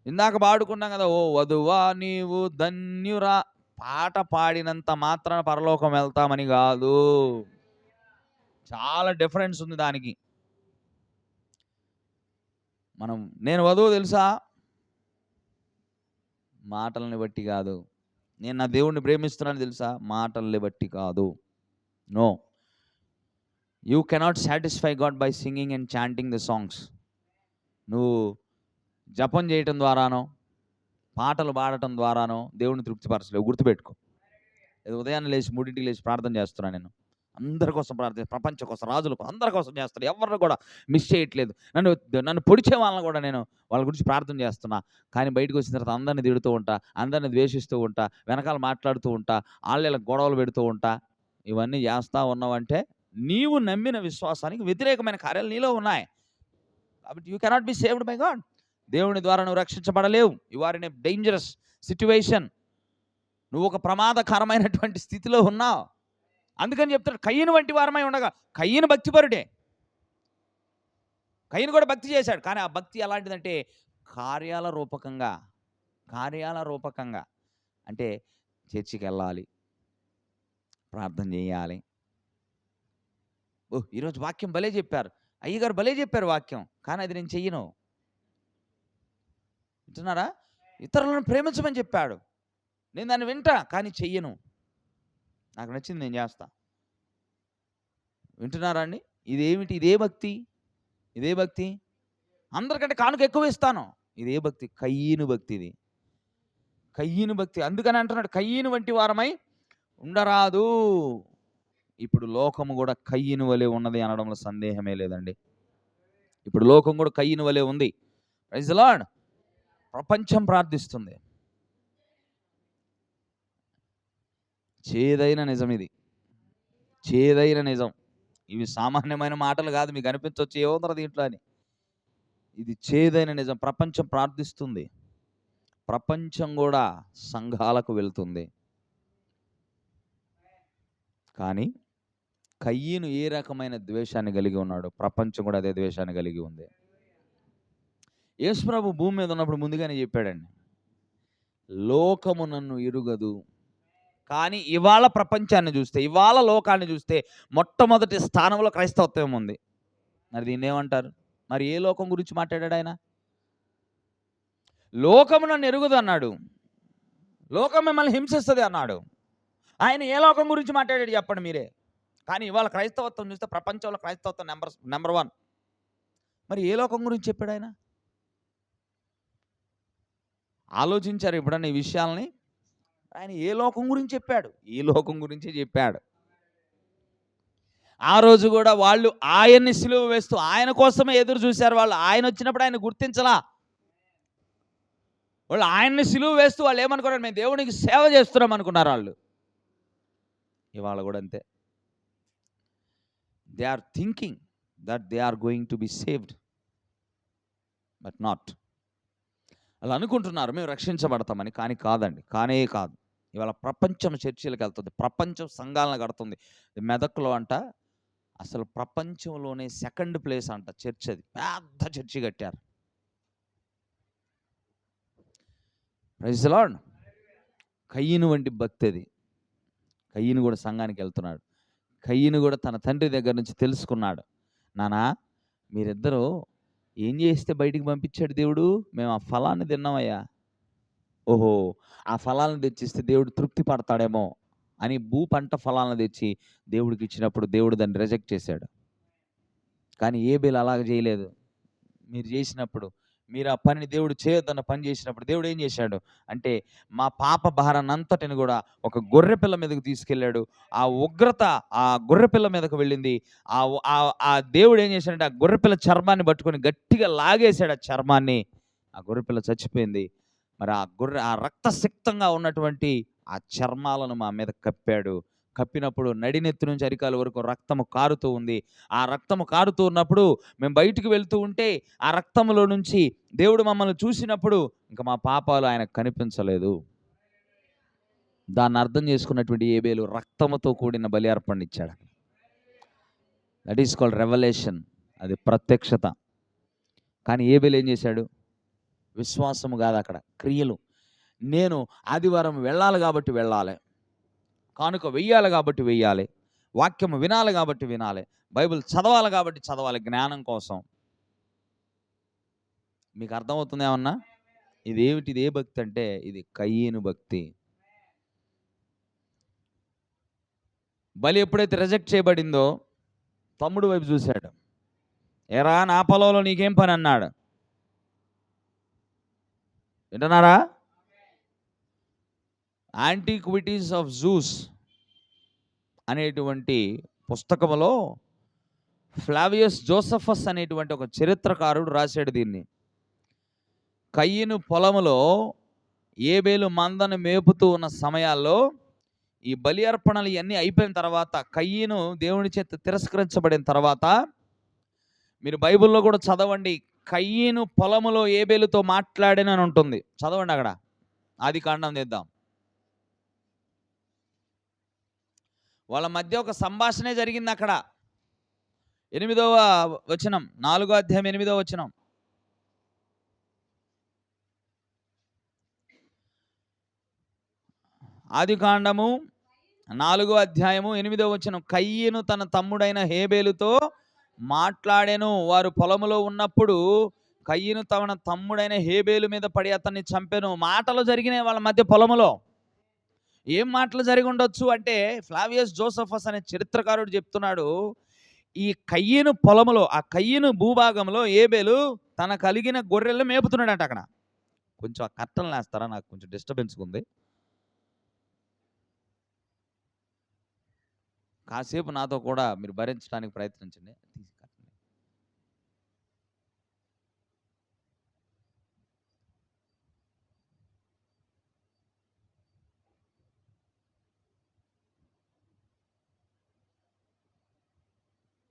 ఇందాక పాడుకున్నాం కదా, ఓ వధువా నీవు ధన్యురా. పాట పాడినంత మాత్రాన పరలోకం వెళ్తామని కాదు, చాలా డిఫరెన్స్ ఉంది దానికి. నేను వధువు తెలుసా, మాటల్ని బట్టి కాదు. నేను నా దేవుణ్ణి ప్రేమిస్తున్నాను తెలుసా, మాటల్ని బట్టి కాదు. No, you cannot satisfy God by singing and chanting the songs. నువ్వు జపం చేయటం ద్వారానో పాటలు పాడటం ద్వారానో దేవుడిని తృప్తిపరచలేవు. గుర్తుపెట్టుకో. ఉదయాన్నే లేచి 3ంటికి లేచి ప్రార్థన చేస్తున్నాను నేను. అందరి కోసం ప్రార్థన, ప్రపంచం కోసం, రాజుల కోసం, అందరి కోసం చేస్తాను. ఎవరిని కూడా మిస్ చేయట్లేదు. నన్ను పొడిచే వాళ్ళని కూడా నేను వాళ్ళ గురించి ప్రార్థన చేస్తున్నా. కానీ బయటకు వచ్చిన తర్వాత అందరిని తిడుతూ ఉంటా, అందరిని ద్వేషిస్తూ ఉంటా, వెనకాల మాట్లాడుతూ ఉంటా, వాళ్ళ గొడవలు పెడుతూ ఉంటా. ఇవన్నీ చేస్తూ ఉన్నావంటే నీవు నమ్మిన విశ్వాసానికి వ్యతిరేకమైన కార్యాలు నీలో ఉన్నాయి. కాబట్టి you cannot be saved by God. దేవుని ద్వారా నువ్వు రక్షించబడలేవు. You are in a dangerous situation. నువ్వు ఒక ప్రమాదకరమైనటువంటి స్థితిలో ఉన్నావు. అందుకని చెప్తాడు, కయ్యను వంటి వారమై ఉండగా. కయ్యను భక్తిపరుడే, కయ్యను కూడా భక్తి చేశాడు. కానీ ఆ భక్తి ఎలాంటిదంటే కార్యాల రూపకంగా. అంటే చర్చికి వెళ్ళాలి, ప్రార్థన చేయాలి. ఈరోజు వాక్యం భలే చెప్పారు. అయ్యగారు భలే చెప్పారు వాక్యం, కానీ అది నేను చెయ్యను. వింటున్నారా? ఇతరులను ప్రేమించమని చెప్పాడు, నేను దాన్ని వింటా, కానీ చెయ్యను. నాకు నచ్చింది నేను చేస్తా. వింటున్నారా అండి? ఇదేమిటి? ఇదే భక్తి, ఇదే భక్తి. అందరికంటే కానుక ఎక్కువ ఇస్తాను, ఇదే భక్తి. కయ్యను భక్తి ఇది, కయ్యను భక్తి. అందుకని అంటున్నాడు, కయ్యను వంటి వారమై ఉండరాదు. ఇప్పుడు లోకము కూడా కయ్యను వలె ఉన్నది అనడంలో సందేహమే లేదండి. ఇప్పుడు లోకం కూడా కయ్యను వలె ఉంది. Praise the Lord. ప్రపంచం ప్రార్థిస్తుంది. చేదైన నిజం ఇది, చేదైన నిజం. ఇవి సామాన్యమైన మాటలు కాదు, మీకు అనిపించవచ్చు ఏముందరూ దీంట్లో అని. ఇది చేదైన నిజం. ప్రపంచం ప్రార్థిస్తుంది, ప్రపంచం కూడా సంఘాలకు వెళ్తుంది. కానీ కయ్యను ఏ రకమైన ద్వేషాన్ని కలిగి ఉన్నాడు, ప్రపంచం కూడా అదే ద్వేషాన్ని కలిగి ఉంది. యేసుప్రభు భూమి మీద ఉన్నప్పుడు ముందుగానే చెప్పాడండి, లోకము నన్ను ఎరుగదు, కానీ ఇవాళ ప్రపంచాన్ని చూస్తే, ఇవాళ లోకాన్ని చూస్తే మొట్టమొదటి స్థానంలో క్రైస్తవత్వం ఉంది. మరి దీన్ని ఏమంటారు? మరి ఏ లోకం గురించి మాట్లాడాడు ఆయన? లోకము నన్ను ఎరుగదు అన్నాడు, లోకం మిమ్మల్ని హింసిస్తుంది అన్నాడు. ఆయన ఏ లోకం గురించి మాట్లాడాడు చెప్పండి మీరే? కానీ ఇవాళ క్రైస్తవత్వం చూస్తే ప్రపంచంలో క్రైస్తవత్వం నెంబర్ 1. మరి ఏ లోకం గురించి చెప్పాడు ఆయన? ఆలోచించారు ఎప్పుడన్నా ఈ విషయాల్ని? ఆయన ఏ లోకం గురించి చెప్పాడు? ఈ లోకం గురించి చెప్పాడు. ఆ రోజు కూడా వాళ్ళు ఆయన్ని సిలువ వేస్తూ ఆయన కోసమే ఎదురు చూశారు. వాళ్ళు ఆయన వచ్చినప్పుడు ఆయన గుర్తించలా. వాళ్ళు ఆయన్ని సిలువ వేస్తూ వాళ్ళు ఏమనుకున్నారు? మేము దేవునికి సేవ చేస్తున్నాం అనుకున్నారు వాళ్ళు. ఇవాళ కూడా అంతే. They are thinking that they are going to be saved, but not. అలా అనుకుంటున్నారు మేము రక్షించబడతామని, కానీ కాదండి, కానే కాదు. ఇవాళ ప్రపంచం చర్చిలకు వెళ్తుంది, ప్రపంచం సంఘాలను కడుతుంది. మెదక్లో అంట అసలు ప్రపంచంలోనే 2nd ప్లేస్ అంట చర్చ్, అది పెద్ద చర్చి కట్టారు. Praise the lord. కయ్యను వంటి భక్తి అది. కయ్యను కూడా సంఘానికి వెళ్తున్నాడు. కయ్యను కూడా తన తండ్రి దగ్గర నుంచి తెలుసుకున్నాడు, నానా మీరిద్దరూ ఏం చేస్తే బయటికి పంపించాడు దేవుడు? మేము ఆ ఫలాన్ని తిన్నామయ్యా. ఓహో, ఆ ఫలాలను తెచ్చిస్తే దేవుడు తృప్తి పడతాడేమో అని పంట ఫలాలను తెచ్చి దేవుడికి ఇచ్చినప్పుడు దేవుడు దాన్ని రిజెక్ట్ చేశాడు. కానీ ఏబేలు అలాగ చేయలేదు. మీరు చేసినప్పుడు, మీరు ఆ పనిని దేవుడు చేయొద్దన్న పని చేసినప్పుడు దేవుడు ఏం చేశాడు అంటే, మా పాప భారాన్నంతటిని కూడా ఒక గొర్రెపిల్ల మీదకు తీసుకెళ్ళాడు. ఆ ఉగ్రత ఆ గొర్రెపిల్ల మీదకు వెళ్ళింది. ఆ దేవుడు ఏం చేశాడంటే, ఆ గొర్రెపిల్ల చర్మాన్ని పట్టుకొని గట్టిగా లాగేశాడు. ఆ చర్మాన్ని, ఆ గొర్రెపిల్ల చచ్చిపోయింది. మరి ఆ రక్తసిక్తంగా ఉన్నటువంటి ఆ చర్మాలను మా మీద కప్పాడు. కప్పినప్పుడు నడినెత్తి నుంచి అరికాల వరకు రక్తము కారుతూ ఉంది. ఆ రక్తము కారుతూ ఉన్నప్పుడు మేము బయటికి వెళ్తూ ఉంటే ఆ రక్తంలో నుంచి దేవుడు మమ్మల్ని చూసినప్పుడు ఇంకా మా పాపాలు ఆయనకు కనిపించలేదు. దాన్ని అర్థం చేసుకున్నటువంటి ఏబేలు రక్తముతో కూడిన బలి అర్పణ ఇచ్చాడు. దట్ ఈస్ కాల్డ్ రెవల్యూషన్, అది ప్రత్యక్షత. కానీ ఏబేలు ఏం చేశాడు? విశ్వాసము కాదు, అక్కడ క్రియలు. నేను ఆదివారం వెళ్ళాలి కాబట్టి వెళ్ళాలి, కానుక వెయ్యాలి కాబట్టి వెయ్యాలి, వాక్యము వినాలి కాబట్టి వినాలి, బైబిల్ చదవాలి కాబట్టి చదవాలి, జ్ఞానం కోసం. మీకు అర్థమవుతుంది ఏమన్నా? ఇదేమిటి? ఇదే భక్తి అంటే ఇది కయ్యను భక్తి. బలి ఎప్పుడైతే రిజెక్ట్ చేయబడిందో తమ్ముడు వైపు చూశాడు. ఎరా నా పొలంలో నీకేం పని అన్నాడు. వింటున్నారా? యాంటిక్విటీస్ ఆఫ్ జూస్ అనేటువంటి పుస్తకంలో ఫ్లావియస్ జోసెఫస్ అనేటువంటి ఒక చరిత్రకారుడు రాశాడు దీన్ని. కయ్యను పొలములో ఏబేలు మందను మేపుతూ ఉన్న సమయాల్లో ఈ బలి అర్పణలు ఇవన్నీ అయిపోయిన తర్వాత, కయ్యను దేవుని చేత తిరస్కరించబడిన తర్వాత, మీరు బైబిల్లో కూడా చదవండి, కయ్యను పొలములో ఏబేలుతో మాట్లాడినని ఉంటుంది. చదవండి అక్కడ, ఆదికాండం తెద్దాం. వాళ్ళ మధ్య ఒక సంభాషణే జరిగింది అక్కడ. 8వ వచనం, 4వ అధ్యాయం 8వ వచనం. ఆదికాండము 4వ అధ్యాయము 8వ వచనం. కయ్యను తన తమ్ముడైన హేబేలుతో మాట్లాడెను. వారు పొలములో ఉన్నప్పుడు కయ్యను తన తమ్ముడైన హేబేలు మీద పడి అతన్ని చంపెను. మాటలు జరిగినాయి వాళ్ళ మధ్య పొలములో. ఏం మాటలు జరిగి ఉండొచ్చు అంటే, ఫ్లావియస్ జోసెఫస్ అనే చరిత్రకారుడు చెప్తున్నాడు, ఈ కయ్యను పొలములో, ఆ కయ్యను భూభాగంలో ఏబేలు తన కలిగిన గొర్రెలను మేపుతున్నాడట అక్కడ. కొంచెం ఆ కట్టలు వేస్తారా, నాకు కొంచెం డిస్టర్బెన్స్ ఉంది. కాసేపు నాతో కూడా మీరు భరించడానికి ప్రయత్నించండి.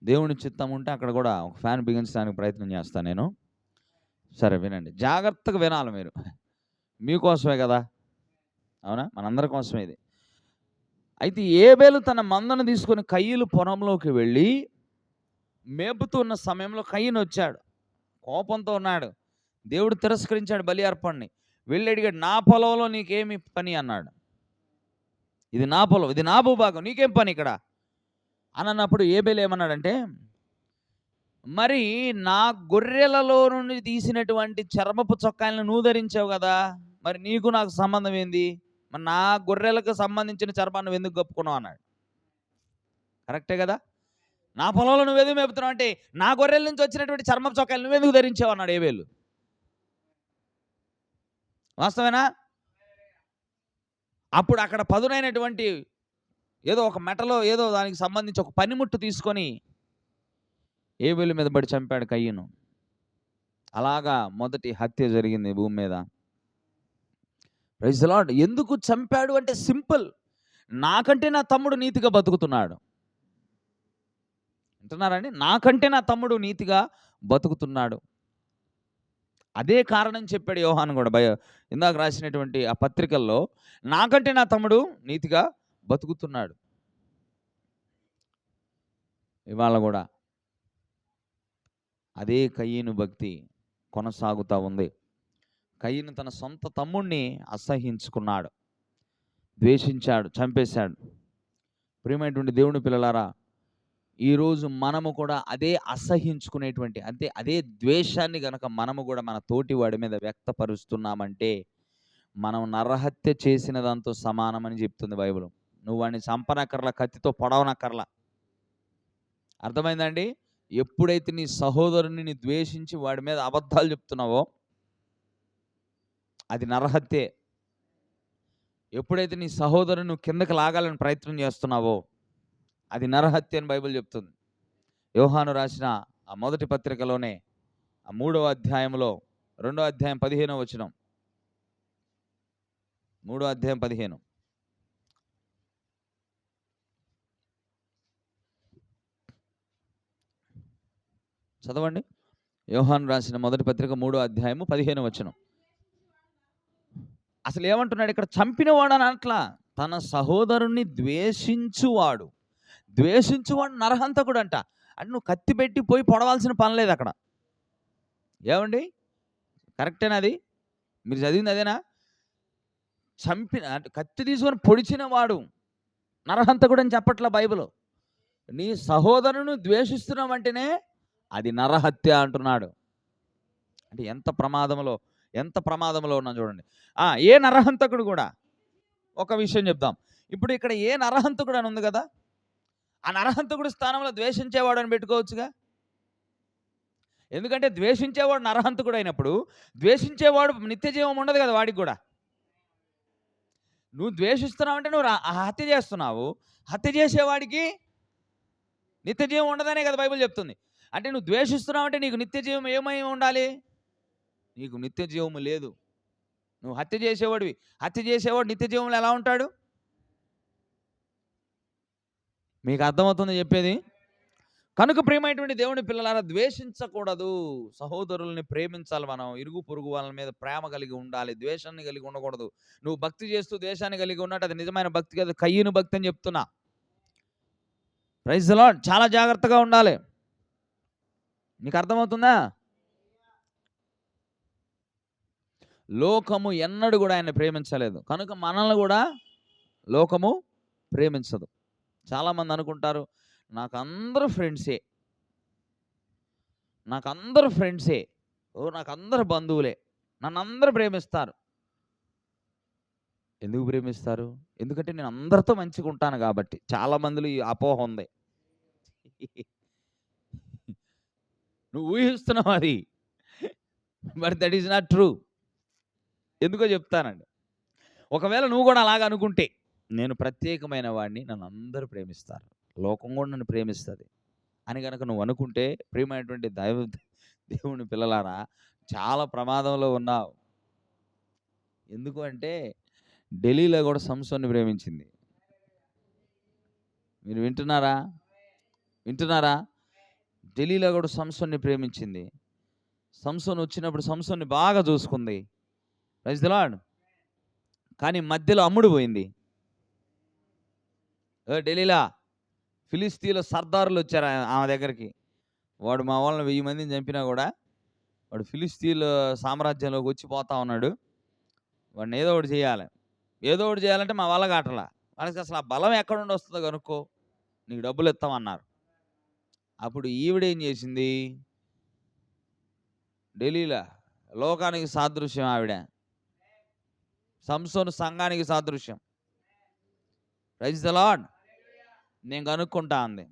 దేవుని చిత్తం ఉంటే అక్కడ కూడా ఒక ఫ్యాన్ బిగించడానికి ప్రయత్నం చేస్తాను నేను. సరే వినండి, జాగ్రత్తగా వినాలి మీరు. మీకోసమే కదా, అవునా, మనందరి కోసమే ఇది. అయితే ఏబేలు తన మందను తీసుకొని కయ్యలు పొలంలోకి వెళ్ళి మేపుతున్న సమయంలో కయ్యను వచ్చాడు, కోపంతో ఉన్నాడు. దేవుడు తిరస్కరించాడు బలి అర్పణని. వెళ్ళి అడిగాడు, నా పొలంలో నీకేమి పని అన్నాడు. ఇది నా పొలం, ఇది నా భూభాగం, నీకేం పని ఇక్కడ అని అన్నప్పుడు ఏబేలు ఏమన్నాడంటే, మరి నా గొర్రెలలో నుండి తీసినటువంటి చర్మపు చొక్కాయలను నువ్వు ధరించావు కదా, మరి నీకు నాకు సంబంధం ఏంది, మరి నా గొర్రెలకు సంబంధించిన చర్మాన్ని నువ్వు ఎందుకు కప్పుకున్నావు అన్నాడు. కరెక్టే కదా, నా పొలంలో నువ్వేదో మేపుతున్నావు అంటే నా గొర్రెల నుంచి వచ్చినటువంటి చర్మపు చొక్కాయలు నువ్వెందుకు ధరించావు అన్నాడు ఏబేలు. వాస్తవేనా? అప్పుడు అక్కడ పదునైనటువంటి ఏదో ఒక మెటలో ఏదో దానికి సంబంధించి ఒక పనిముట్టు తీసుకొని ఏబేలు మీద పడి చంపాడు కయ్యను. అలాగా మొదటి హత్య జరిగింది భూమి మీద. Praise the Lord. ఎందుకు చంపాడు అంటే సింపుల్, నాకంటే నా తమ్ముడు నీతిగా బతుకుతున్నాడు. అంటున్నారండి, నాకంటే నా తమ్ముడు నీతిగా బతుకుతున్నాడు. అదే కారణం చెప్పాడు యోహాను కూడా ఇందాక రాసినటువంటి ఆ పత్రికల్లో, నాకంటే నా తమ్ముడు నీతిగా బతుకుతున్నాడు. ఇవాళ కూడా అదే కయ్యను భక్తి కొనసాగుతూ ఉంది. కయ్యను తన సొంత తమ్ముడిని అసహ్యించుకున్నాడు, ద్వేషించాడు, చంపేశాడు. ప్రియమైనటువంటి దేవుని పిల్లలారా, ఈరోజు మనము కూడా అదే అసహ్యించుకునేటువంటి అదే ద్వేషాన్ని గనక మనము కూడా మన తోటి వాడి మీద వ్యక్తపరుస్తున్నామంటే మనం నరహత్య చేసిన దాంతో సమానమని చెప్తుంది బైబిల్. నువ్వు వాడిని చంపనక్కర్లా, కత్తితో పొడవనక్కర్లా. అర్థమైందండి? ఎప్పుడైతే నీ సహోదరుని ద్వేషించి వాడి మీద అబద్ధాలు చెప్తున్నావో అది నరహత్యే. ఎప్పుడైతే నీ సహోదరుని నువ్వు కిందకి లాగాలని ప్రయత్నం చేస్తున్నావో అది నరహత్య అని బైబిల్ చెప్తుంది. యోహాను రాసిన ఆ మొదటి పత్రికలోనే ఆ 3వ అధ్యాయంలో 2వ అధ్యాయం 15వ వచనం, 3వ అధ్యాయం 15. చదవండి. యోహాను రాసిన మొదటి పత్రిక 3వ అధ్యాయము 15వ వచనం. అసలు ఏమంటున్నాడు ఇక్కడ? చంపినవాడు అని అట్లా, తన సహోదరుణ్ణి ద్వేషించువాడు నరహంతకుడు అంట. అంటే నువ్వు కత్తి పెట్టి పోయి పొడవాల్సిన పని లేదు అక్కడ. ఏమండి, కరెక్టేనా? అది మీరు చదివింది అదేనా? అంటే కత్తి తీసుకొని పొడిచిన వాడు నరహంతకుడు అని చెప్పట్లా బైబిల్. నీ సహోదరుని ద్వేషిస్తున్నావంటేనే అది నరహత్య అంటున్నాడు. అంటే ఎంత ప్రమాదంలో ఉన్నాం చూడండి. ఏ నరహంతకుడు కూడా, ఒక విషయం చెప్దాం. ఇప్పుడు ఇక్కడ ఏ నరహంతకుడు అని ఉంది కదా, ఆ నరహంతకుడు స్థానంలో ద్వేషించేవాడు అని పెట్టుకోవచ్చుగా. ఎందుకంటే ద్వేషించేవాడు నరహంతకుడు అయినప్పుడు ద్వేషించేవాడు నిత్య జీవం ఉండదు కదా వాడికి కూడా. నువ్వు ద్వేషిస్తున్నావు అంటే నువ్వు హత్య చేస్తున్నావు, హత్య చేసేవాడికి నిత్య జీవం ఉండదనే కదా బైబిల్ చెప్తుంది. అంటే నువ్వు ద్వేషిస్తున్నావు అంటే నీకు నిత్య జీవం ఏమై ఉండాలి? నీకు నిత్య జీవము లేదు. నువ్వు హత్య చేసేవాడు నిత్య జీవంలో ఎలా ఉంటాడు? మీకు అర్థమవుతుంది చెప్పేది? కనుక ప్రియమైనటువంటి దేవుని పిల్లలారా, ద్వేషించకూడదు. సహోదరుల్ని ప్రేమించాలి. మనం ఇరుగు పొరుగు వాళ్ళ మీద ప్రేమ కలిగి ఉండాలి, ద్వేషాన్ని కలిగి ఉండకూడదు. నువ్వు భక్తి చేస్తూ ద్వేషాన్ని కలిగి ఉన్నట్టు అది నిజమైన భక్తి కాదు, కయ్యను భక్తి అని చెప్తున్నా. Praise the Lord. చాలా జాగ్రత్తగా ఉండాలి. నీకు అర్థమవుతుందా? లోకము ఎన్నడూ కూడా ఆయన ప్రేమించలేదు, కనుక మనల్ని కూడా లోకము ప్రేమించదు. చాలామంది అనుకుంటారు నాకు అందరూ ఫ్రెండ్సే, నాకు అందరూ ఫ్రెండ్సే, నాకు అందరు బంధువులే, నన్ను అందరూ ప్రేమిస్తారు. ఎందుకు ప్రేమిస్తారు? ఎందుకంటే నేను అందరితో మంచిగా ఉంటాను కాబట్టి. చాలా మందిలో ఈ అపోహ ఉంది. నువ్వు ఊహిస్తున్నావు అది. But that is not true. ఎందుకో చెప్తానండి. ఒకవేళ నువ్వు కూడా అలాగ అనుకుంటే, నేను ప్రత్యేకమైన వాడిని, నన్ను అందరూ ప్రేమిస్తారు, లోకం కూడా నన్ను ప్రేమిస్తుంది అని గనక నువ్వు అనుకుంటే, ప్రియమైనటువంటి దేవుని పిల్లలారా, చాలా ప్రమాదంలో ఉన్నావు. ఎందుకు అంటే ఢిల్లీలో కూడా సంసోన్ని ప్రేమించింది. మీరు వింటున్నారా? వింటున్నారా? ఢిల్లీలో కూడా సంసోన్ని ప్రేమించింది. సంసోన్ వచ్చినప్పుడు సంసోన్ని బాగా చూసుకుంది. Praise the Lord. కానీ మధ్యలో అమ్ముడు పోయింది. ఢిల్లీలో ఫిలిస్తీన్ల సర్దారులు వచ్చారు ఆమె దగ్గరికి. వాడు మా వాళ్ళని 1000 మందిని చంపినా కూడా వాడు ఫిలిస్తీన్ల సామ్రాజ్యంలోకి వచ్చి పోతా ఉన్నాడు. వాడిని ఏదో ఒకటి చేయాలి. ఏదో ఒకటి చేయాలంటే మా వాళ్ళ కాటలా. వాళ్ళకి అసలు ఆ బలం ఎక్కడ నుండి వస్తుందో కనుక్కో, నీకు డబ్బులు ఇస్తామన్నారు. అప్పుడు ఈవిడేం చేసింది? ఢిల్లీలో లోకానికి సాదృశ్యం ఆవిడ. సంసోను సంఘానికి సాదృశ్యం. Praise the Lord. నేను కనుక్కుంటా అంది.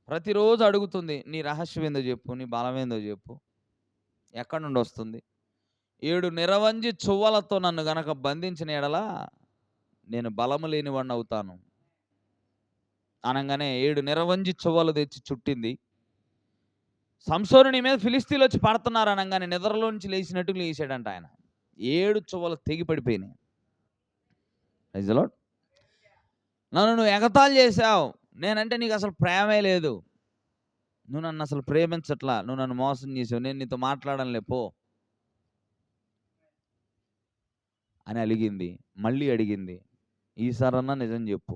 ప్రతిరోజు అడుగుతుంది, నీ రహస్యం ఏందో చెప్పు, నీ బలం ఏందో చెప్పు, ఎక్కడి నుండి వస్తుంది? 7 నిరవంజి చువ్వలతో నన్ను గనక బంధించిన ఎడల నేను బలము లేనివాడిని అవుతాను అనగానే 7 నిరవంజి చువ్వలు తెచ్చి చుట్టింది. సంసోను నీ మీద ఫిలిస్తీన్లు వచ్చి పడుతున్నారు అనగానే నిద్రలోంచి లేచినట్టు లేచాడంట ఆయన. 7 చువ్వలు తెగి పడిపోయినాయి. Praise the Lord. నువ్వు ఎగతాళి చేశావు, నేనంటే నీకు అసలు ప్రేమే లేదు, నువ్వు నన్ను అసలు ప్రేమించట్లా, నువ్వు నన్ను మోసం చేసావు, నేను నీతో మాట్లాడనులే పో అని అలిగింది. మళ్ళీ అడిగింది, ఈసారన్నా నిజం చెప్పు,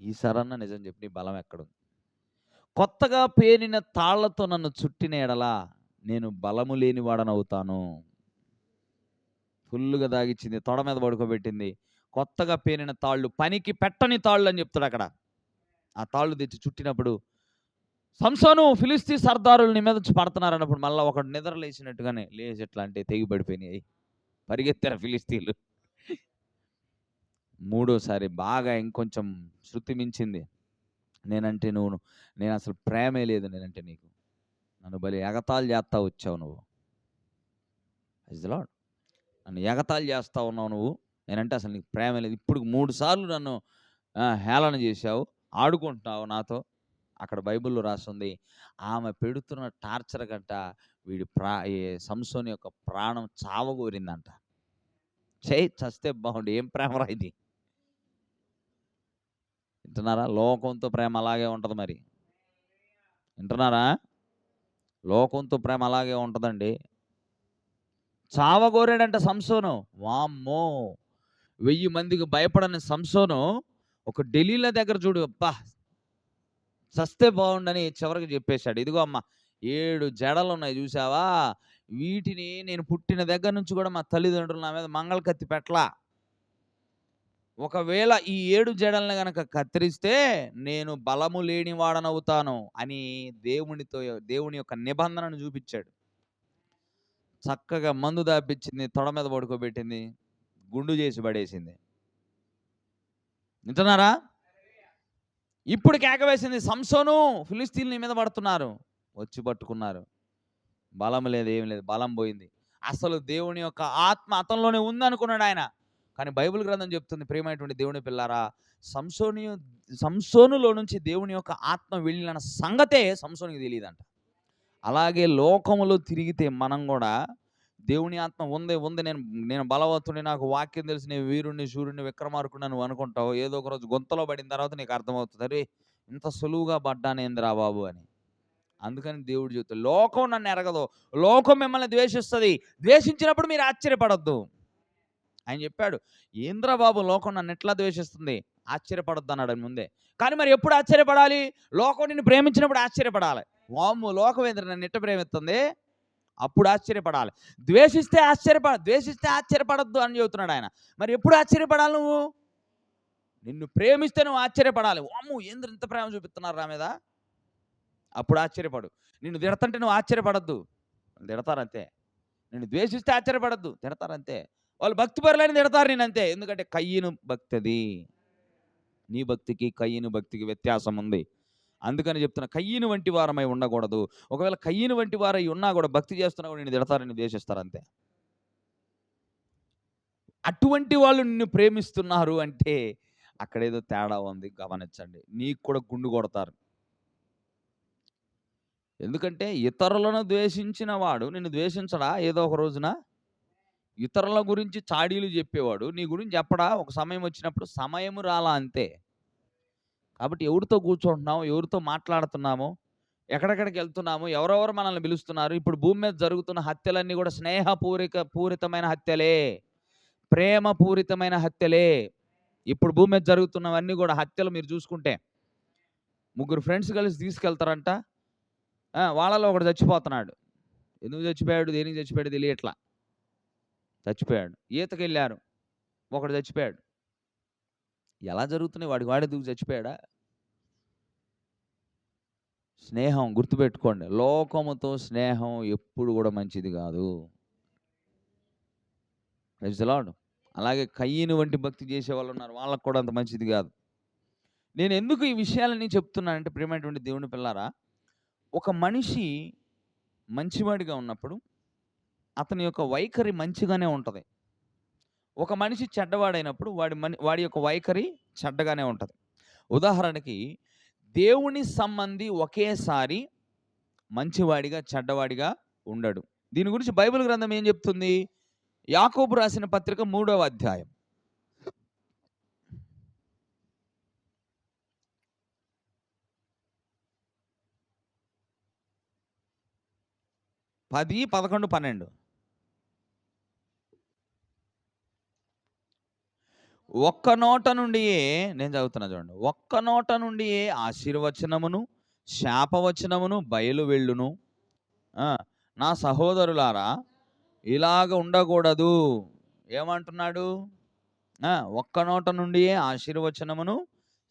ఈసారన్నా నిజం చెప్పు, నీ బలం ఎక్కడుంది? కొత్తగా పేనిన తాళ్లతో నన్ను చుట్టిన ఎడలా నేను బలము లేనివాడనవుతాను. ఫుల్లుగా దాగిచ్చింది, తొడ మీద పడుకోబెట్టింది. కొత్తగా పేనిన తాళ్ళు, పనికి పెట్టని తాళ్ళు అని చెప్తాడు అక్కడ. ఆ తాళ్ళు తెచ్చి చుట్టినప్పుడు సంసోను ఫిలిస్తీ సర్దారులు నీ మీద పడుతున్నారు అన్నప్పుడు మళ్ళీ ఒకడు నిద్ర లేచినట్టుగానే లేచి ఎట్లా అంటే తెగి పడిపోయినాయి. పరిగెత్తారు ఫిలిస్తీన్లు. మూడోసారి బాగా ఇంకొంచెం శృతి మించింది. నేనంటే నేను అసలు ప్రేమే లేదు, నేనంటే నీకు, నన్ను బలి ఎగతాళి చేస్తా వచ్చావు నువ్వు. Praise the Lord. నన్ను ఎగతాళి చేస్తా ఉన్నావు నువ్వు, నేనంటే అసలు నీకు ప్రేమ లేదు. ఇప్పుడు 3 సార్లు నన్ను హేళన చేశావు, ఆడుకుంటున్నావు నాతో. అక్కడ బైబిల్లో రాస్తుంది, ఆమె పెడుతున్న టార్చర్ కంట సంసోని యొక్క ప్రాణం చావగోరిందంట. చస్తే బాగుండు, ఏం ప్రేమరా ఇది. వింటున్నారా? లోకంతో ప్రేమ అలాగే ఉంటుంది. మరి వింటున్నారా? లోకంతో ప్రేమ అలాగే ఉంటుందండి. చావగోరాడంట సంసోను. వామ్మో, 1000 మందికి భయపడని సంసోను ఒక ఢిల్లీల దగ్గర చూడు, అబ్బా చస్తే బాగుండని చివరికి చెప్పేశాడు, ఇదిగో అమ్మ 7 జడలు ఉన్నాయి చూసావా, వీటిని నేను పుట్టిన దగ్గర నుంచి కూడా మా తల్లిదండ్రులు నా మీద మంగళ కత్తి పెట్టలా. ఒకవేళ ఈ 7 జడలను గనక కత్తిరిస్తే నేను బలము లేనివాడనవుతాను అని దేవుని యొక్క నిబంధనను చూపించాడు. చక్కగా మందు దాపించింది, తొడ మీద పడుకోబెట్టింది, గుండు చేసి పడేసింది. వింటున్నారా? ఇప్పుడు కేక వేసింది, సంసోను ఫిలిస్తీన్ల మీద పడుతున్నారు, వచ్చి పట్టుకున్నారు. బలం లేదు, ఏం లేదు, బలం పోయింది. అసలు దేవుని యొక్క ఆత్మ అతనిలోనే ఉందనుకున్నాడు ఆయన. కానీ బైబిల్ గ్రంథం చెప్తుంది, ప్రియమైనటువంటి దేవుని పిల్లారా, సంసోనులో నుంచి దేవుని యొక్క ఆత్మ వెళ్ళిన సంగతే సంసోనికి తెలియదంట. అలాగే లోకములో తిరిగితే మనం కూడా దేవుని ఆత్మ ఉంది, నేను బలవంతుని, నాకు వాక్యం తెలిసి, నేను వీరుణ్ణి, శూరుణ్ణి, విక్రమార్కుడిని నువ్వు అనుకుంటావు. ఏదో ఒక రోజు గొంతలో పడిన తర్వాత నీకు అర్థమవుతుంది, అరే ఇంత సులువుగా పడ్డానేందిరా బాబు అని. అందుకని దేవుడు చెప్తాడు, లోకం నన్ను ఎరగదు, లోకం మిమ్మల్ని ద్వేషిస్తుంది, ద్వేషించినప్పుడు మీరు ఆశ్చర్యపడద్దు. ఆయన చెప్పాడు, ఏంద్రా బాబు లోకం నన్ను ఎట్లా ద్వేషిస్తుంది, ఆశ్చర్యపడద్దు అన్నాడు ముందే. కానీ మరి ఎప్పుడు ఆశ్చర్యపడాలి? లోకం నిన్ను ప్రేమించినప్పుడు ఆశ్చర్యపడాలి. వామ్మో, లోకం ఏంద్ర నన్ను ఎట్ట ప్రేమిస్తుంది, అప్పుడు ఆశ్చర్యపడాలి. ద్వేషిస్తే ఆశ్చర్యపడద్దు అని చెబుతున్నాడు ఆయన. మరి ఎప్పుడు ఆశ్చర్యపడాలి? నువ్వు నిన్ను ప్రేమిస్తే నువ్వు ఆశ్చర్యపడాలి. వామ్మో, ఏంద్ర ఇంత ప్రేమ చూపిస్తున్నారు నా మీద అప్పుడు ఆశ్చర్యపడు. నిన్ను తిడతంటే నువ్వు ఆశ్చర్యపడద్దు, తిడతారంతే. నిన్ను ద్వేషిస్తే ఆశ్చర్యపడద్దు, తిడతారంతే. వాళ్ళు భక్తి పరులని తిడతారు నేనంతే. ఎందుకంటే కయ్యను భక్తి అది. నీ భక్తికి కయ్యను భక్తికి వ్యత్యాసం ఉంది. అందుకని చెప్తున్నా, కయ్యను వంటి వారమై ఉండకూడదు. ఒకవేళ కయ్యను వంటి వారై ఉన్నా కూడా భక్తి చేస్తున్నా కూడా నిన్ను తిడతారని ద్వేషిస్తారు అంతే. అటువంటి వాళ్ళు నిన్ను ప్రేమిస్తున్నారు అంటే అక్కడేదో తేడా ఉంది, గమనించండి. నీకు కూడా గుండు కొడతారు. ఎందుకంటే ఇతరులను ద్వేషించిన వాడు నిన్ను ద్వేషించడా ఏదో ఒక రోజున? ఇతరుల గురించి చాడీలు చెప్పేవాడు నీ గురించి చెప్పడా ఒక సమయం వచ్చినప్పుడు? సమయము రాలా అంతే. కాబట్టి ఎవరితో కూర్చుంటున్నాము, ఎవరితో మాట్లాడుతున్నాము, ఎక్కడెక్కడికి వెళ్తున్నాము, ఎవరెవరు మనల్ని పిలుస్తున్నారు? ఇప్పుడు భూమి మీద జరుగుతున్న హత్యలన్నీ కూడా పూరితమైన హత్యలే, ప్రేమపూరితమైన హత్యలే. ఇప్పుడు భూమి మీద జరుగుతున్నవన్నీ కూడా హత్యలు. మీరు చూసుకుంటే ముగ్గురు ఫ్రెండ్స్ కలిసి తీసుకెళ్తారంట, వాళ్ళలో ఒకడు చచ్చిపోతున్నాడు. ఎందుకు చచ్చిపోయాడు, దేనికి చచ్చిపోయాడు తెలియట్లా, చచ్చిపోయాడు. ఈతకెళ్ళారు, ఒకడు చచ్చిపోయాడు. ఎలా జరుగుతున్నాయి? వాడే దూకి చచ్చిపోయాడా? స్నేహం గుర్తుపెట్టుకోండి, లోకముతో స్నేహం ఎప్పుడు కూడా మంచిది కాదు. Praise the Lord. అలాగే కయ్యను వంటి భక్తి చేసే వాళ్ళు ఉన్నారు, వాళ్ళకు కూడా అంత మంచిది కాదు. నేను ఎందుకు ఈ విషయాలన్నీ చెప్తున్నానంటే, ప్రియమైనటువంటి దేవుని పిల్లారా, ఒక మనిషి మంచివాడిగా ఉన్నప్పుడు అతని యొక్క వైఖరి మంచిగానే ఉంటుంది. ఒక మనిషి చెడ్డవాడైనప్పుడు వాడి యొక్క వైఖరి చెడ్డగానే ఉంటుంది. ఉదాహరణకి దేవుని సంబంధి ఒకేసారి మంచివాడిగా చెడ్డవాడిగా ఉండడు. దీని గురించి బైబిల్ గ్రంథం ఏం చెప్తుంది? యాకోబు రాసిన పత్రిక 3వ అధ్యాయం 10, 11, 12. ఒక్క నోట నుండియే, నేను చదువుతున్నా చూడండి, ఒక్క నోట నుండియే ఆశీర్వచనమును శాపవచనమును బయలు వెళ్ళును. నా సహోదరులారా, ఇలాగ ఉండకూడదు. ఏమంటున్నాడు? ఒక్క నోట నుండియే ఆశీర్వచనమును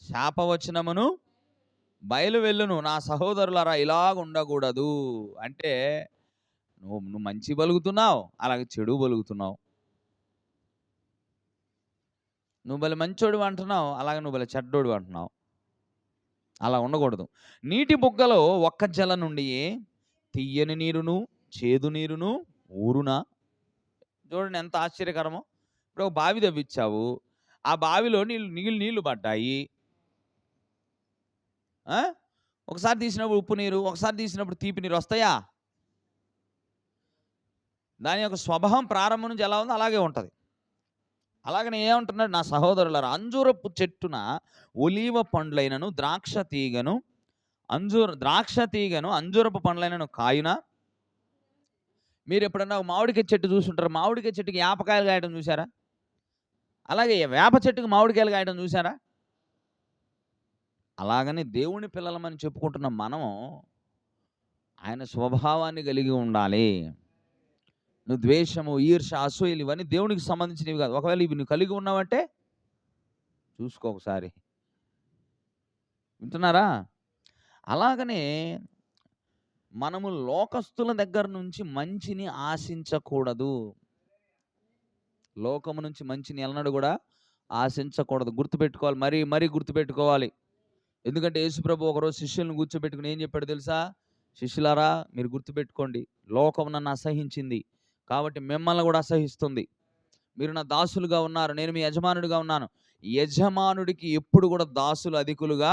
శాపవచనమును బయలు వెళ్ళును. నా సహోదరులారా, ఇలాగ ఉండకూడదు అంటే నువ్వు మంచి బలుగుతున్నావు, అలాగే చెడు బలుగుతున్నావు. నువ్వు భలే మంచోడు అంటున్నావు, అలాగే నువ్వు భలే చెడ్డోడు అంటున్నావు. అలా ఉండకూడదు. నీటి బుగ్గలో ఒక్క జల నుండి తియ్యని నీరును చేదు నీరును ఊరునా? చూడండి ఎంత ఆశ్చర్యకరమో. ఇప్పుడు ఒక బావి తవ్విచ్చావు, ఆ బావిలో నీళ్ళు పడ్డాయి. ఒకసారి తీసినప్పుడు ఉప్పు నీరు, ఒకసారి తీసినప్పుడు తీపి నీరు వస్తాయా? దాని యొక్క స్వభావం ప్రారంభం నుంచి ఎలా ఉందో అలాగే ఉంటుంది. అలాగనే ఏమంటున్నాడు? నా సహోదరులారా, అంజూరపు చెట్టున ఒలీవ పండ్లైనను ద్రాక్ష తీగను అంజూరపు పండ్లైనను కాయునా? మీరు ఎప్పుడన్నా మామిడికాయ చెట్టు చూసుంటారు, మామిడికాయ చెట్టుకి వేపకాయలు కాయడం చూసారా? అలాగే వేప చెట్టుకి మామిడికాయలు కాయడం చూసారా? అలాగని దేవుని పిల్లలమని చెప్పుకుంటున్న మనము ఆయన స్వభావాన్ని కలిగి ఉండాలి. నువ్వు ద్వేషము, ఈర్ష, అసూయలు ఇవన్నీ దేవునికి సంబంధించినవి కాదు. ఒకవేళ ఇవి నువ్వు కలిగి ఉన్నావంటే చూసుకో ఒకసారి. వింటున్నారా? అలాగనే మనము లోకస్తుల దగ్గర నుంచి మంచిని ఆశించకూడదు. లోకము నుంచి మంచిని ఎన్నడూ కూడా ఆశించకూడదు. గుర్తుపెట్టుకోవాలి, మరీ గుర్తుపెట్టుకోవాలి. ఎందుకంటే యేసుప్రభు ఒకరోజు శిష్యులను కూర్చోబెట్టుకుని ఏం చెప్పాడు తెలుసా? శిష్యులారా, మీరు గుర్తుపెట్టుకోండి, లోకం నన్ను అసహించింది కాబట్టి మిమ్మల్ని కూడా అసహిస్తుంది. మీరు నా దాసులుగా ఉన్నారు, నేను మీ యజమానుడిగా ఉన్నాను. యజమానుడికి ఎప్పుడు కూడా దాసులు అధికులుగా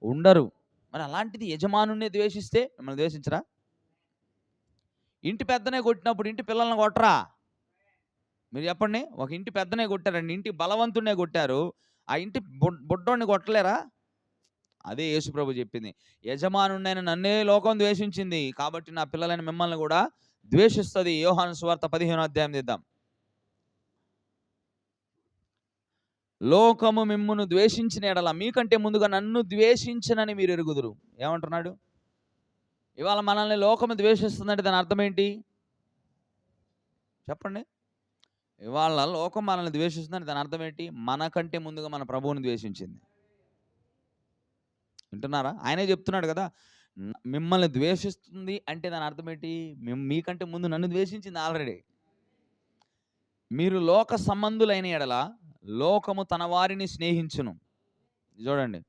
ఉండరు. మరి అలాంటిది యజమానుడినే ద్వేషిస్తే మిమ్మల్ని ద్వేషించరా? ఇంటి పెద్దనే కొట్టినప్పుడు ఇంటి పిల్లల్ని కొట్టరా? మీరు చెప్పండి. ఒక ఇంటి పెద్దనే కొట్టారండి, ఇంటి బలవంతుడినే కొట్టారు, ఆ ఇంటి బుడ్డోడిని కొట్టలేరా? అదే యేసుప్రభు చెప్పింది, యజమానుడైన నన్నే లోకం ద్వేషించింది కాబట్టి నా పిల్లలైన మిమ్మల్ని కూడా ద్వేషిస్తుంది. యోహాను సువార్త 15వ అధ్యాయం తీద్దాం. లోకము మిమ్మును ద్వేషించిన ఎడల మీకంటే ముందుగా నన్ను ద్వేషించనని మీరు ఎరుగుదురు. ఏమంటున్నాడు? ఇవాళ మనల్ని లోకము ద్వేషిస్తుందంటే దాని అర్థం ఏంటి చెప్పండి? ఇవాళ లోకం మనల్ని ద్వేషిస్తుందంటే దాని అర్థం ఏంటి? మనకంటే ముందుగా మన ప్రభువుని ద్వేషించింది. వింటున్నారా? ఆయనే చెప్తున్నాడు కదా, మిమ్మల్ని ద్వేషిస్తుంది అంటే దాని అర్థం ఏంటి? మీకంటే ముందు నన్ను ద్వేషించింది ఆల్రెడీ. మీరు లోక సంబంధులైన ఎడల లోకము తన వారిని స్నేహించును. చూడండి,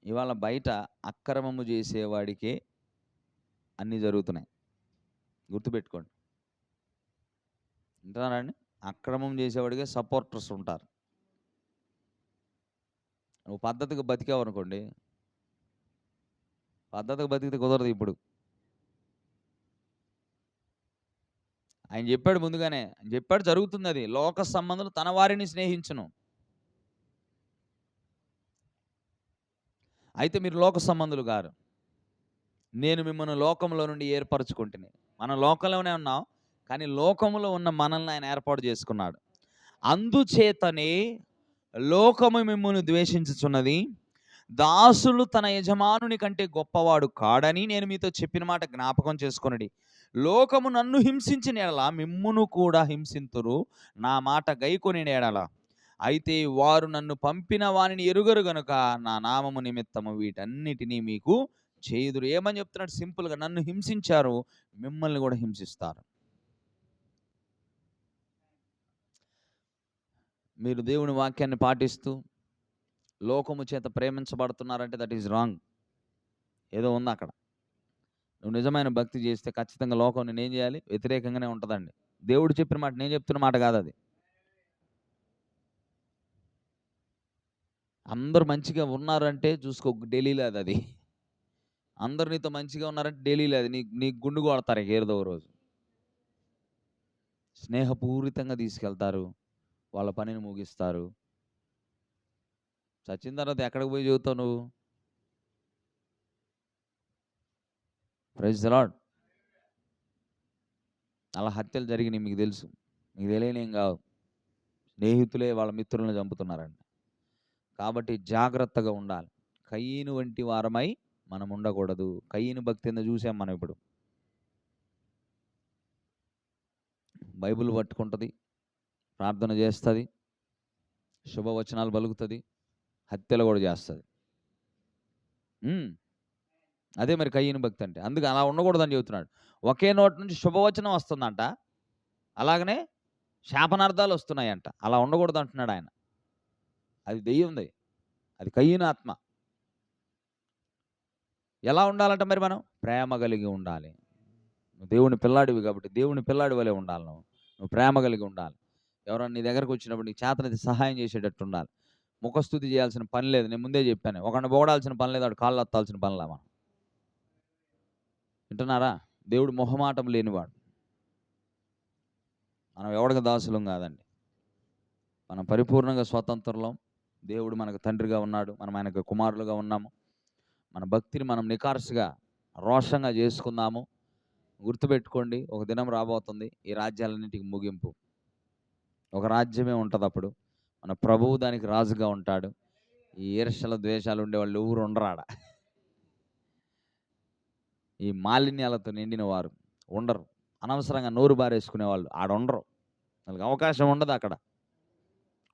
ఇవాళ బయట అక్రమము చేసేవాడికే అన్నీ జరుగుతున్నాయి. గుర్తుపెట్టుకోండి. వింటున్నారా అండి? అక్రమం చేసేవాడికే సపోర్టర్స్ ఉంటారు. నువ్వు పద్ధతిగా బతికావు అనుకోండి, పద్ధతిగా బతికితే కుదరదు. ఇప్పుడు ఆయన చెప్పాడు ముందుగానే, ఆయన చెప్పాడు, జరుగుతుంది అది. లోక సంబంధులు తన వారిని స్నేహించును. అయితే మీరు లోక సంబంధులు గారు. నేను మిమ్మల్ని లోకంలో నుండి ఏర్పరచుకుంటుని. మనం లోకంలోనే ఉన్నాం, కానీ లోకములో ఉన్న మనల్ని ఆయన ఏర్పాటు చేసుకున్నాడు. అందుచేతనే లోకము మిమ్మల్ని ద్వేషించుచున్నది, దాసులు తన యజమానుని కంటే గొప్పవాడు కాడని నేను మీతో చెప్పిన మాట జ్ఞాపకం చేసుకొనుడి. లోకము నన్ను హింసించిన ఎడల మిమ్మును కూడా హింసింతురు, నా మాట గైకొని ఎడల. అయితే వారు నన్ను పంపిన వానిని ఎరుగరు గనుక నా నామము నిమిత్తము వీటన్నిటినీ మీకు చేయుదురు. ఏమని చెప్తున్నాడు? సింపుల్గా, నన్ను హింసించారు, మిమ్మల్ని కూడా హింసిస్తారు. మీరు దేవుని వాక్యాన్ని పాటిస్తూ లోకము చేత ప్రేమించబడుతున్నారంటే దట్ ఈజ్ రాంగ్. ఏదో ఉంది అక్కడ. నువ్వు నిజమైన భక్తి చేస్తే ఖచ్చితంగా లోకం నేనేం చేయాలి? వ్యతిరేకంగానే ఉంటుందండి. దేవుడు చెప్పిన మాట, నేను చెప్తున్న మాట కాదు అది. అందరు మంచిగా ఉన్నారంటే చూసుకో, ఢిల్లీ లేదు అది. అందరు నీతో మంచిగా ఉన్నారంటే ఢిల్లీ లేదు, నీ గుండు కొడతారు ఏదో రోజు. స్నేహపూరితంగా తీసుకెళ్తారు, వాళ్ళ పనిని ముగిస్తారు. చచ్చిన తర్వాత ఎక్కడికి పోయి చదువుతావు నువ్వు? Praise the Lord. అలా హత్యలు జరిగినాయి, మీకు తెలుసు. మీకు తెలియనేం కావు. స్నేహితులే వాళ్ళ మిత్రులను చంపుతున్నారండి. కాబట్టి జాగ్రత్తగా ఉండాలి. కయ్యను వంటి వారమై మనం ఉండకూడదు. కయ్యను భక్తి ఎందుకు చూసాం మనం. ఇప్పుడు బైబిల్ పట్టుకుంటుంది, ప్రార్థన చేస్తుంది, శుభవచనాలు పలుకుతుంది, హత్యలు కూడా చేస్తుంది. అదే మరి కయ్యను భక్తి అంటే. అందుకు అలా ఉండకూడదని చెబుతున్నాడు. ఒకే నోటి నుంచి శుభవచనం వస్తుందంట, అలాగనే శాపనార్థాలు వస్తున్నాయంట. అలా ఉండకూడదు అంటున్నాడు ఆయన. అది దెయ్యంది, అది కయ్యను ఆత్మ. ఎలా ఉండాలంట మరి? మనం ప్రేమ కలిగి ఉండాలి. నువ్వు దేవుని పిల్లాడివి కాబట్టి దేవుని పిల్లాడి వలె ఉండాలి. నువ్వు ప్రేమ కలిగి ఉండాలి. ఎవరైనా నీ దగ్గరకు వచ్చినప్పుడు నీ చేతనైతే సహాయం చేసేటట్టు ఉండాలి. ముఖస్థుతి చేయాల్సిన పని లేదు. నేను ముందే చెప్పాను, ఒకరిని పొగడాల్సిన పని లేదు, వాడు కాళ్ళు అత్తాల్సిన పనిలా. మనం వింటున్నారా? దేవుడు మొహమాటం లేనివాడు. మనం ఎవడికి దాసులం కాదండి. మనం పరిపూర్ణంగా స్వతంత్రం. దేవుడు మనకు తండ్రిగా ఉన్నాడు, మనం ఆయనకు కుమారులుగా ఉన్నాము. మన భక్తిని మనం నికార్సుగా రోషంగా చేసుకుందాము. గుర్తుపెట్టుకోండి, ఒక దినం రాబోతుంది, ఈ రాజ్యాలన్నింటికి ముగింపు. ఒక రాజ్యమే ఉంటుంది అప్పుడు. మన ప్రభువు దానికి రాజుగా ఉంటాడు. ఈ ఈర్ష్యల ద్వేషాలు ఉండేవాళ్ళు ఎవరు ఉండరాడ. ఈ మాలిన్యాలతో నిండిన వారు ఉండరు. అనవసరంగా నోరు బారేసుకునే వాళ్ళు ఆడ ఉండరు. వాళ్ళకి అవకాశం ఉండదు అక్కడ.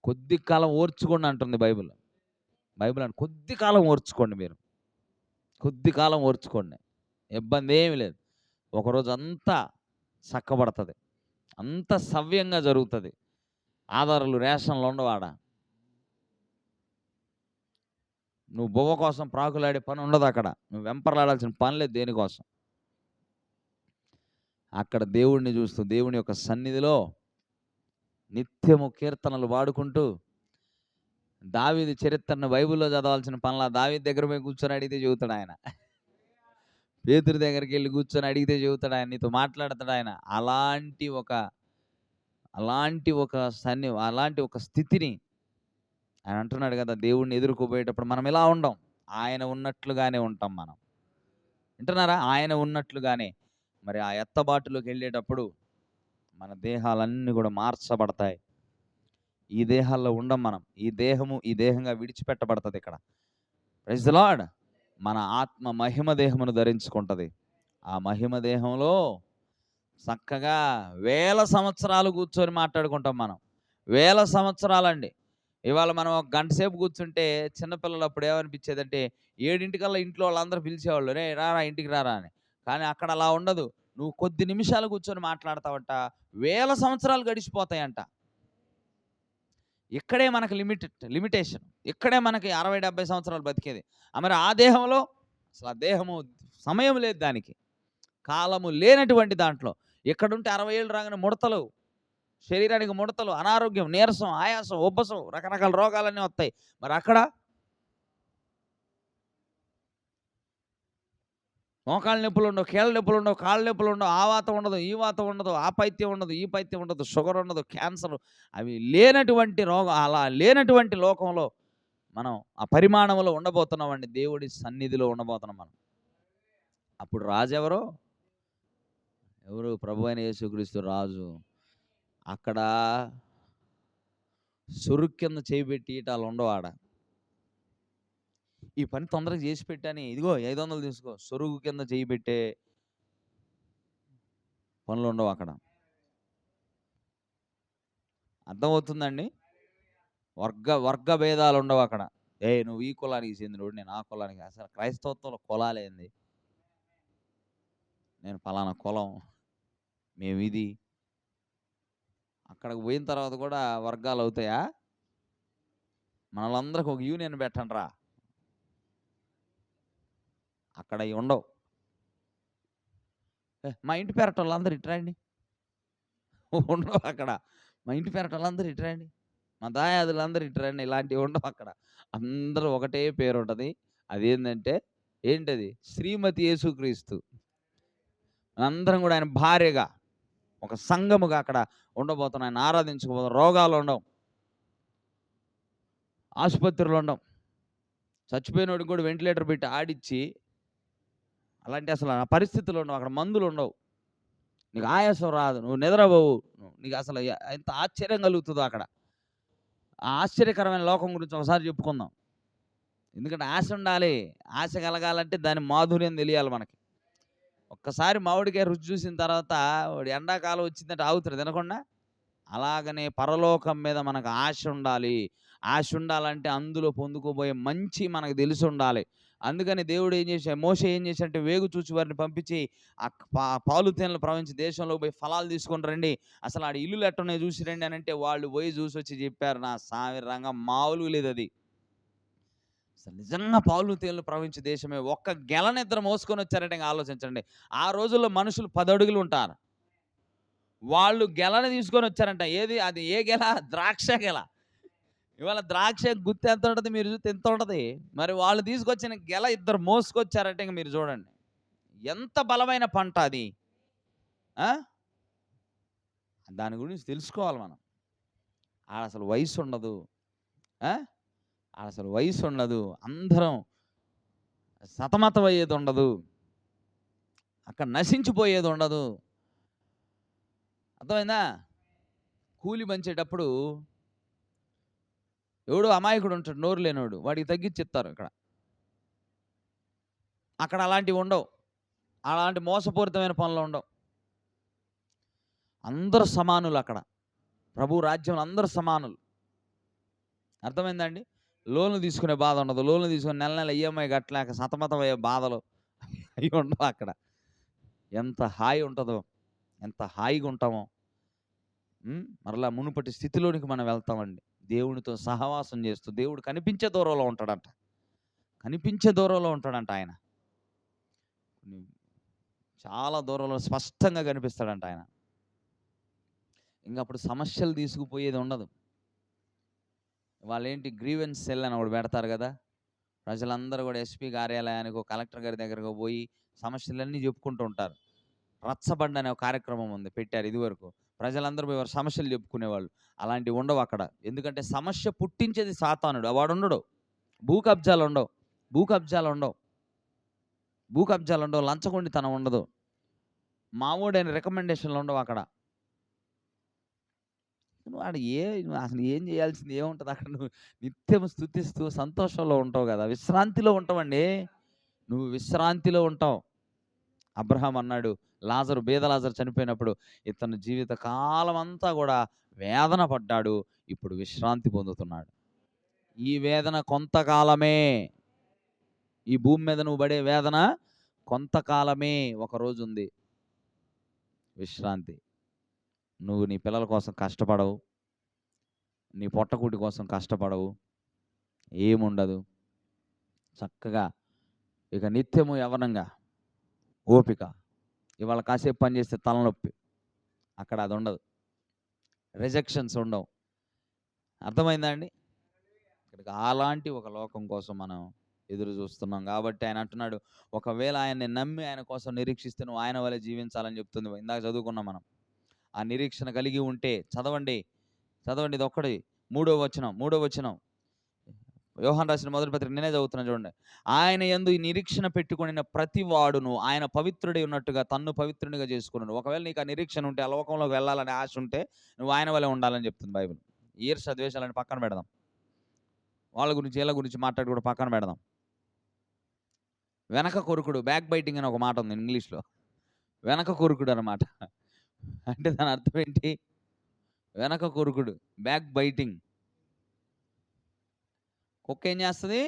కొద్ది కాలం ఓర్చుకోండి అంటుంది బైబిల్. అంటే కొద్ది కాలం ఓర్చుకోండి. మీరు కొద్ది కాలం ఓర్చుకోండి, ఇబ్బంది ఏమి లేదు. ఒకరోజు అంతా చక్కబడుతుంది, అంత సవ్యంగా జరుగుతుంది. ఆధారాలు రేషన్లు ఉండవాడ. నువ్వు బొవ్వ కోసం ప్రాకులాడే పని ఉండదు అక్కడ. నువ్వు వెంపర్లాడాల్సిన పని లేదు దేనికోసం. అక్కడ దేవుడిని చూస్తూ దేవుని యొక్క సన్నిధిలో నిత్యము కీర్తనలు పాడుకుంటూ దావీదు చరిత్రను బైబిల్లో చదవాల్సిన పనిలా దావీదు దగ్గర పోయి కూర్చొని అడిగితే చెబుతాడు ఆయన. పేతురు దగ్గరికి వెళ్ళి కూర్చొని అడిగితే చెబుతాడు ఆయన, నీతో మాట్లాడతాడు ఆయన. అలాంటి ఒక స్థితిని ఆయన అంటున్నాడు కదా. దేవుడిని ఎదుర్కోబోయేటప్పుడు మనం ఇలా ఉండం, ఆయన ఉన్నట్లుగానే ఉంటాం మనం. వింటున్నారా? ఆయన ఉన్నట్లుగానే. మరి ఆ ఎత్తబాటులోకి వెళ్ళేటప్పుడు మన దేహాలన్నీ కూడా మార్చబడతాయి. ఈ దేహాల్లో ఉండం మనం. ఈ దేహంగా విడిచిపెట్టబడుతుంది ఇక్కడ. Praise the Lord. మన ఆత్మ మహిమ దేహమును ధరించుకుంటుంది. ఆ మహిమ దేహంలో చక్కగా 1000 సంవత్సరాలు కూర్చొని మాట్లాడుకుంటాం మనం. 1000 సంవత్సరాలండి. ఇవాళ మనం ఒక గంట సేపు కూర్చుంటే చిన్నపిల్లలు అప్పుడు ఏమనిపించేదంటే 7:00కల్లా ఇంట్లో వాళ్ళందరూ పిలిచేవాళ్ళు, రే రారా ఇంటికి రారా అని. కానీ అక్కడ అలా ఉండదు. నువ్వు కొద్ది నిమిషాలు కూర్చొని మాట్లాడతావంట, వేల సంవత్సరాలు గడిచిపోతాయంట. ఇక్కడే మనకు లిమిటేషన్. ఇక్కడే మనకి 60, 70 సంవత్సరాలు బతికేది. మరి ఆ దేహంలో అసలు ఆ దేహము సమయం లేదు దానికి. కాలము లేనటువంటి దాంట్లో. ఇక్కడుంటే 60 ఏళ్ళు రాగానే ముడతలు, శరీరానికి ముడతలు, అనారోగ్యం, నీరసం, ఆయాసం, ఉబ్బసం, రకరకాల రోగాలన్నీ వస్తాయి. మరి అక్కడ మోకాళ్ళ నొప్పులు ఉండవు, కీళ్ళ నొప్పులు ఉండవు, కాళ్ళ నొప్పులు ఉండవు, ఆ వాతం ఉండదు, ఈ వాతం ఉండదు, ఆ పైత్యం ఉండదు, ఈ పైత్యం ఉండదు, షుగర్ ఉండదు, క్యాన్సర్, అవి లేనటువంటి రోగం. అలా లేనటువంటి లోకంలో మనం ఆ పరిమాణంలో ఉండబోతున్నామండి. దేవుడి సన్నిధిలో ఉండబోతున్నాం మనం. అప్పుడు రాజు ఎవరు? ప్రభువైన యేసుక్రీస్తు రాజు. అక్కడ సురుకు కింద చేయబెట్టి ఇటాలు ఉండవు ఆడ. ఈ పని తొందరగా చేసి పెట్టని, ఇదిగో 500 తీసుకో, సొరుగు కింద చేయబెట్టే పనులు ఉండవు అక్కడ. అర్థమవుతుందండి? వర్గ భేదాలు ఉండవు అక్కడ. నువ్వు ఈ కులానికి చెందినోడు, నేను ఆ కులానికి. అసలు క్రైస్తవత్వంలో కులాలేంది? నేను ఫలానా కులం, మేము ఇది. అక్కడికి పోయిన తర్వాత కూడా వర్గాలు అవుతాయా? మనలందరికి ఒక యూనియన్ పెట్టండి రా, అక్కడ అవి ఉండవు. మా ఇంటి పేరట వాళ్ళందరూ ఇటురండి, ఉండవు అక్కడ. మా ఇంటి పేరట వాళ్ళందరూ ఇటురండి, మా దాయాదులందరూ ఇటురండి, ఇలాంటివి ఉండవు అక్కడ. అందరూ ఒకటే పేరు ఉంటుంది. అదేంటంటే ఏంటది? శ్రీమతి యేసుక్రీస్తు. అందరం కూడా ఆయన భార్యగా, ఒక సంఘముగా అక్కడ ఉండబోతున్నాం. ఆయన ఆరాధించకపోతాం. రోగాలు ఉండవు, ఆసుపత్రులు ఉండవు, చచ్చిపోయినోడికి కూడా వెంటిలేటర్ పెట్టి ఆడిచ్చి అలాంటి అసలు ఆ పరిస్థితులు ఉండవు అక్కడ. మందులు ఉండవు, నీకు ఆయాసం రాదు, నువ్వు నిద్రపోవు, నీకు అసలు ఎంత ఆశ్చర్యం కలుగుతుందో అక్కడ. ఆ ఆశ్చర్యకరమైన లోకం గురించి ఒకసారి చెప్పుకుందాం. ఎందుకంటే ఆశ ఉండాలి. ఆశ కలగాలంటే దాని మాధుర్యం తెలియాలి మనకి. ఒక్కసారి మామిడికాయ రుచి చూసిన తర్వాత వాడు ఎండాకాలం వచ్చిందంటే ఆగుతాడు తినకుండా. అలాగనే పరలోకం మీద మనకు ఆశ ఉండాలి. ఆశ ఉండాలంటే అందులో పొందుకోబోయే మంచి మనకు తెలిసి ఉండాలి. అందుకని దేవుడు ఏం చేశాడు, మోషే ఏం చేశాడంటే వేగు చూచి వారిని పంపించి ఆ పాలు తేనెలు ప్రవహించి దేశంలో పోయి ఫలాలు తీసుకొని రండి, అసలు ఆడ ఇల్లులు ఎట్టున్నాయో చూసి రండి అని అంటే వాళ్ళు పోయి చూసి వచ్చి చెప్పారు. నా సామి రంగం మామూలుగా లేదు అది. అసలు నిజంగా పాలు తేనెలు ప్రవహించే దేశమే. ఒక్క గెల నిద్ర మోసుకొని వచ్చారంటే ఇంకా ఆలోచించండి. ఆ రోజుల్లో మనుషులు 10 అడుగులు ఉంటారు, వాళ్ళు గెలని తీసుకొని వచ్చారంట. ఏది అది? ఏ గెల? ద్రాక్ష గెల. ఇవాళ ద్రాక్ష గుత్తి ఎంత ఉంటుంది మీరు చూస్తే ఎంత ఉంటుంది. మరి వాళ్ళు తీసుకొచ్చిన గెల ఇద్దరు మోసుకొచ్చారంటే ఇంక మీరు చూడండి ఎంత బలమైన పంట అది. దాని గురించి తెలుసుకోవాలి మనం. ఆడ అసలు వయసు ఉండదు, ఆడ అసలు వయసు ఉండదు, అందరం సతమతం అయ్యేది ఉండదు, అక్కడ నశించిపోయేది ఉండదు. అర్థమైందా? కూలి పంచేటప్పుడు ఎవడో అమాయకుడు ఉంటాడు, నోరు లేనోడు, వాడికి తగ్గించి చెప్తారు. అక్కడ అలాంటివి ఉండవు, అలాంటి మోసపూరితమైన పనులు ఉండవు. అందరూ సమానులు అక్కడ. ప్రభు రాజ్యంలో అందరూ సమానులు. అర్థమైందండి? లోన్లు తీసుకునే బాధ ఉండదు, లోన్లు తీసుకుని నెల నెల ఈఎంఐ కట్టలేక సతమతం అయ్యే బాధలు అవి ఉండవు అక్కడ. ఎంత హాయి ఉంటుందో, ఎంత హాయిగా ఉంటామో. మరలా మునుపటి స్థితిలోనికి మనం వెళ్తామండి. దేవునితో సహవాసం చేస్తూ. దేవుడు కనిపించే దూరంలో ఉంటాడంట, కనిపించే దూరంలో ఉంటాడంట ఆయన. చాలా దూరంలో స్పష్టంగా కనిపిస్తాడంట ఆయన. ఇంకప్పుడు సమస్యలు తీసుకుపోయేది ఉండదు. వాళ్ళేంటి గ్రీవెన్స్ సెల్ అని ఒకటి పెడతారు కదా, ప్రజలందరూ కూడా ఎస్పీ కార్యాలయానికి, కలెక్టర్ గారి దగ్గరకు పోయి సమస్యలన్నీ చెప్పుకుంటూ ఉంటారు. రచ్చబండ అనే ఒక కార్యక్రమం ఉంది, పెట్టారు ఇదివరకు. ప్రజలందరూ పోయి వారి సమస్యలు చెప్పుకునేవాళ్ళు. అలాంటివి ఉండవు అక్కడ. ఎందుకంటే సమస్య పుట్టించేది సాతానుడు, వాడు ఉండడు. భూ కబ్జాలు ఉండవు, భూ కబ్జాలు ఉండవు, భూ కబ్జాలు ఉండవు, లంచగొండితనం ఉండదు, మామూడైన రికమెండేషన్లు ఉండవు అక్కడ. నువ్వు ఆడ అసలు ఏం చేయాల్సింది ఏముంటుంది అక్కడ? నువ్వు నిత్యం స్తుతిస్తూ సంతోషంలో ఉంటావు కదా, విశ్రాంతిలో ఉంటావండి. నువ్వు విశ్రాంతిలో ఉంటావు. అబ్రహాం అన్నాడు, లాజరు, బీద లాజరు చనిపోయినప్పుడు ఇతను జీవిత కాలం అంతా కూడా వేదన పడ్డాడు, ఇప్పుడు విశ్రాంతి పొందుతున్నాడు. ఈ వేదన కొంతకాలమే. ఈ భూమి మీద నువ్వు పడే వేదన కొంతకాలమే. ఒకరోజు ఉంది విశ్రాంతి. నువ్వు నీ పిల్లల కోసం కష్టపడవు, నీ పొట్టకూటి కోసం కష్టపడవు, ఏముండదు. చక్కగా ఇక నిత్యము యవ్వనంగా ఓపిక. ఇవాళ కాసేపు పని చేస్తే తలనొప్పి, అక్కడ అది ఉండదు. రిజెక్షన్స్ ఉండవు. అర్థమైందా అండి? ఇక్కడికి అలాంటి ఒక లోకం కోసం మనం ఎదురు చూస్తున్నాం. కాబట్టి ఆయన అంటున్నాడు, ఒకవేళ ఆయన్ని నమ్మి ఆయన కోసం నిరీక్షిస్తే నువ్వు ఆయన వలె జీవించాలని చెప్తుంది. ఇందాక చదువుకున్నాం మనం. ఆ నిరీక్షణ కలిగి ఉంటే చదవండి, ఇది ఒక్కటి. మూడో వచనం యోహాను రాసిన మొదటి పత్రిక నేనే చదువుతున్నాను చూడండి. ఆయన యందు ఈ నిరీక్షణ పెట్టుకుని ప్రతి వాడును ఆయన పవిత్రుడై ఉన్నట్టుగా తన్ను పవిత్రునిగా చేసుకున్నాడు. ఒకవేళ నీకు ఆ నిరీక్షణ ఉంటే, ఆ లోకంలోకి వెళ్ళాలని ఆశ ఉంటే, నువ్వు ఆయన వలె ఉండాలని చెప్తుంది బైబిల్. ఈర్ష్య ద్వేషాలని పక్కన పెడదాం, వాళ్ళ గురించి వీళ్ళ గురించి మాట్లాడి కూడా పక్కన పెడదాం. వెనక కొరుకుడు, బ్యాక్ బైటింగ్ అని ఒక మాట ఉంది ఇంగ్లీష్లో. వెనక కొరుకుడు అనమాట. అంటే దాని అర్థం ఏంటి? వెనక కొరుకుడు, బ్యాక్ బైటింగ్. కుక్క ఏం చేస్తుంది?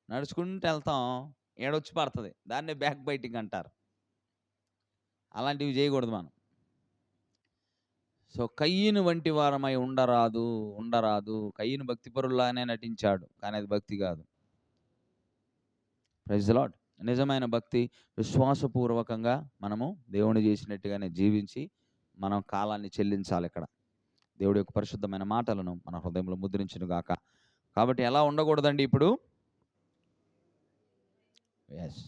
నడుచుకుంటూ వెళ్తాం, ఏడొచ్చి పడుతుంది, దాన్నే బ్యాక్ బైటింగ్ అంటారు. అలాంటివి చేయకూడదు మనం. సో కయ్యను వంటి వారమై ఉండరాదు. కయ్యను భక్తిపరులానే నటించాడు, కానీ అది భక్తి కాదు. Praise the Lord. నిజమైన భక్తి విశ్వాసపూర్వకంగా మనము దేవుని చేసినట్టుగానే జీవించి మనం కాలాన్ని చెల్లించాలి. ఇక్కడ దేవుడి యొక్క పరిశుద్ధమైన మాటలను మన హృదయంలో ముద్రించును గాక. కాబట్టి ఎలా ఉండకూడదండి ఇప్పుడు? ఎస్,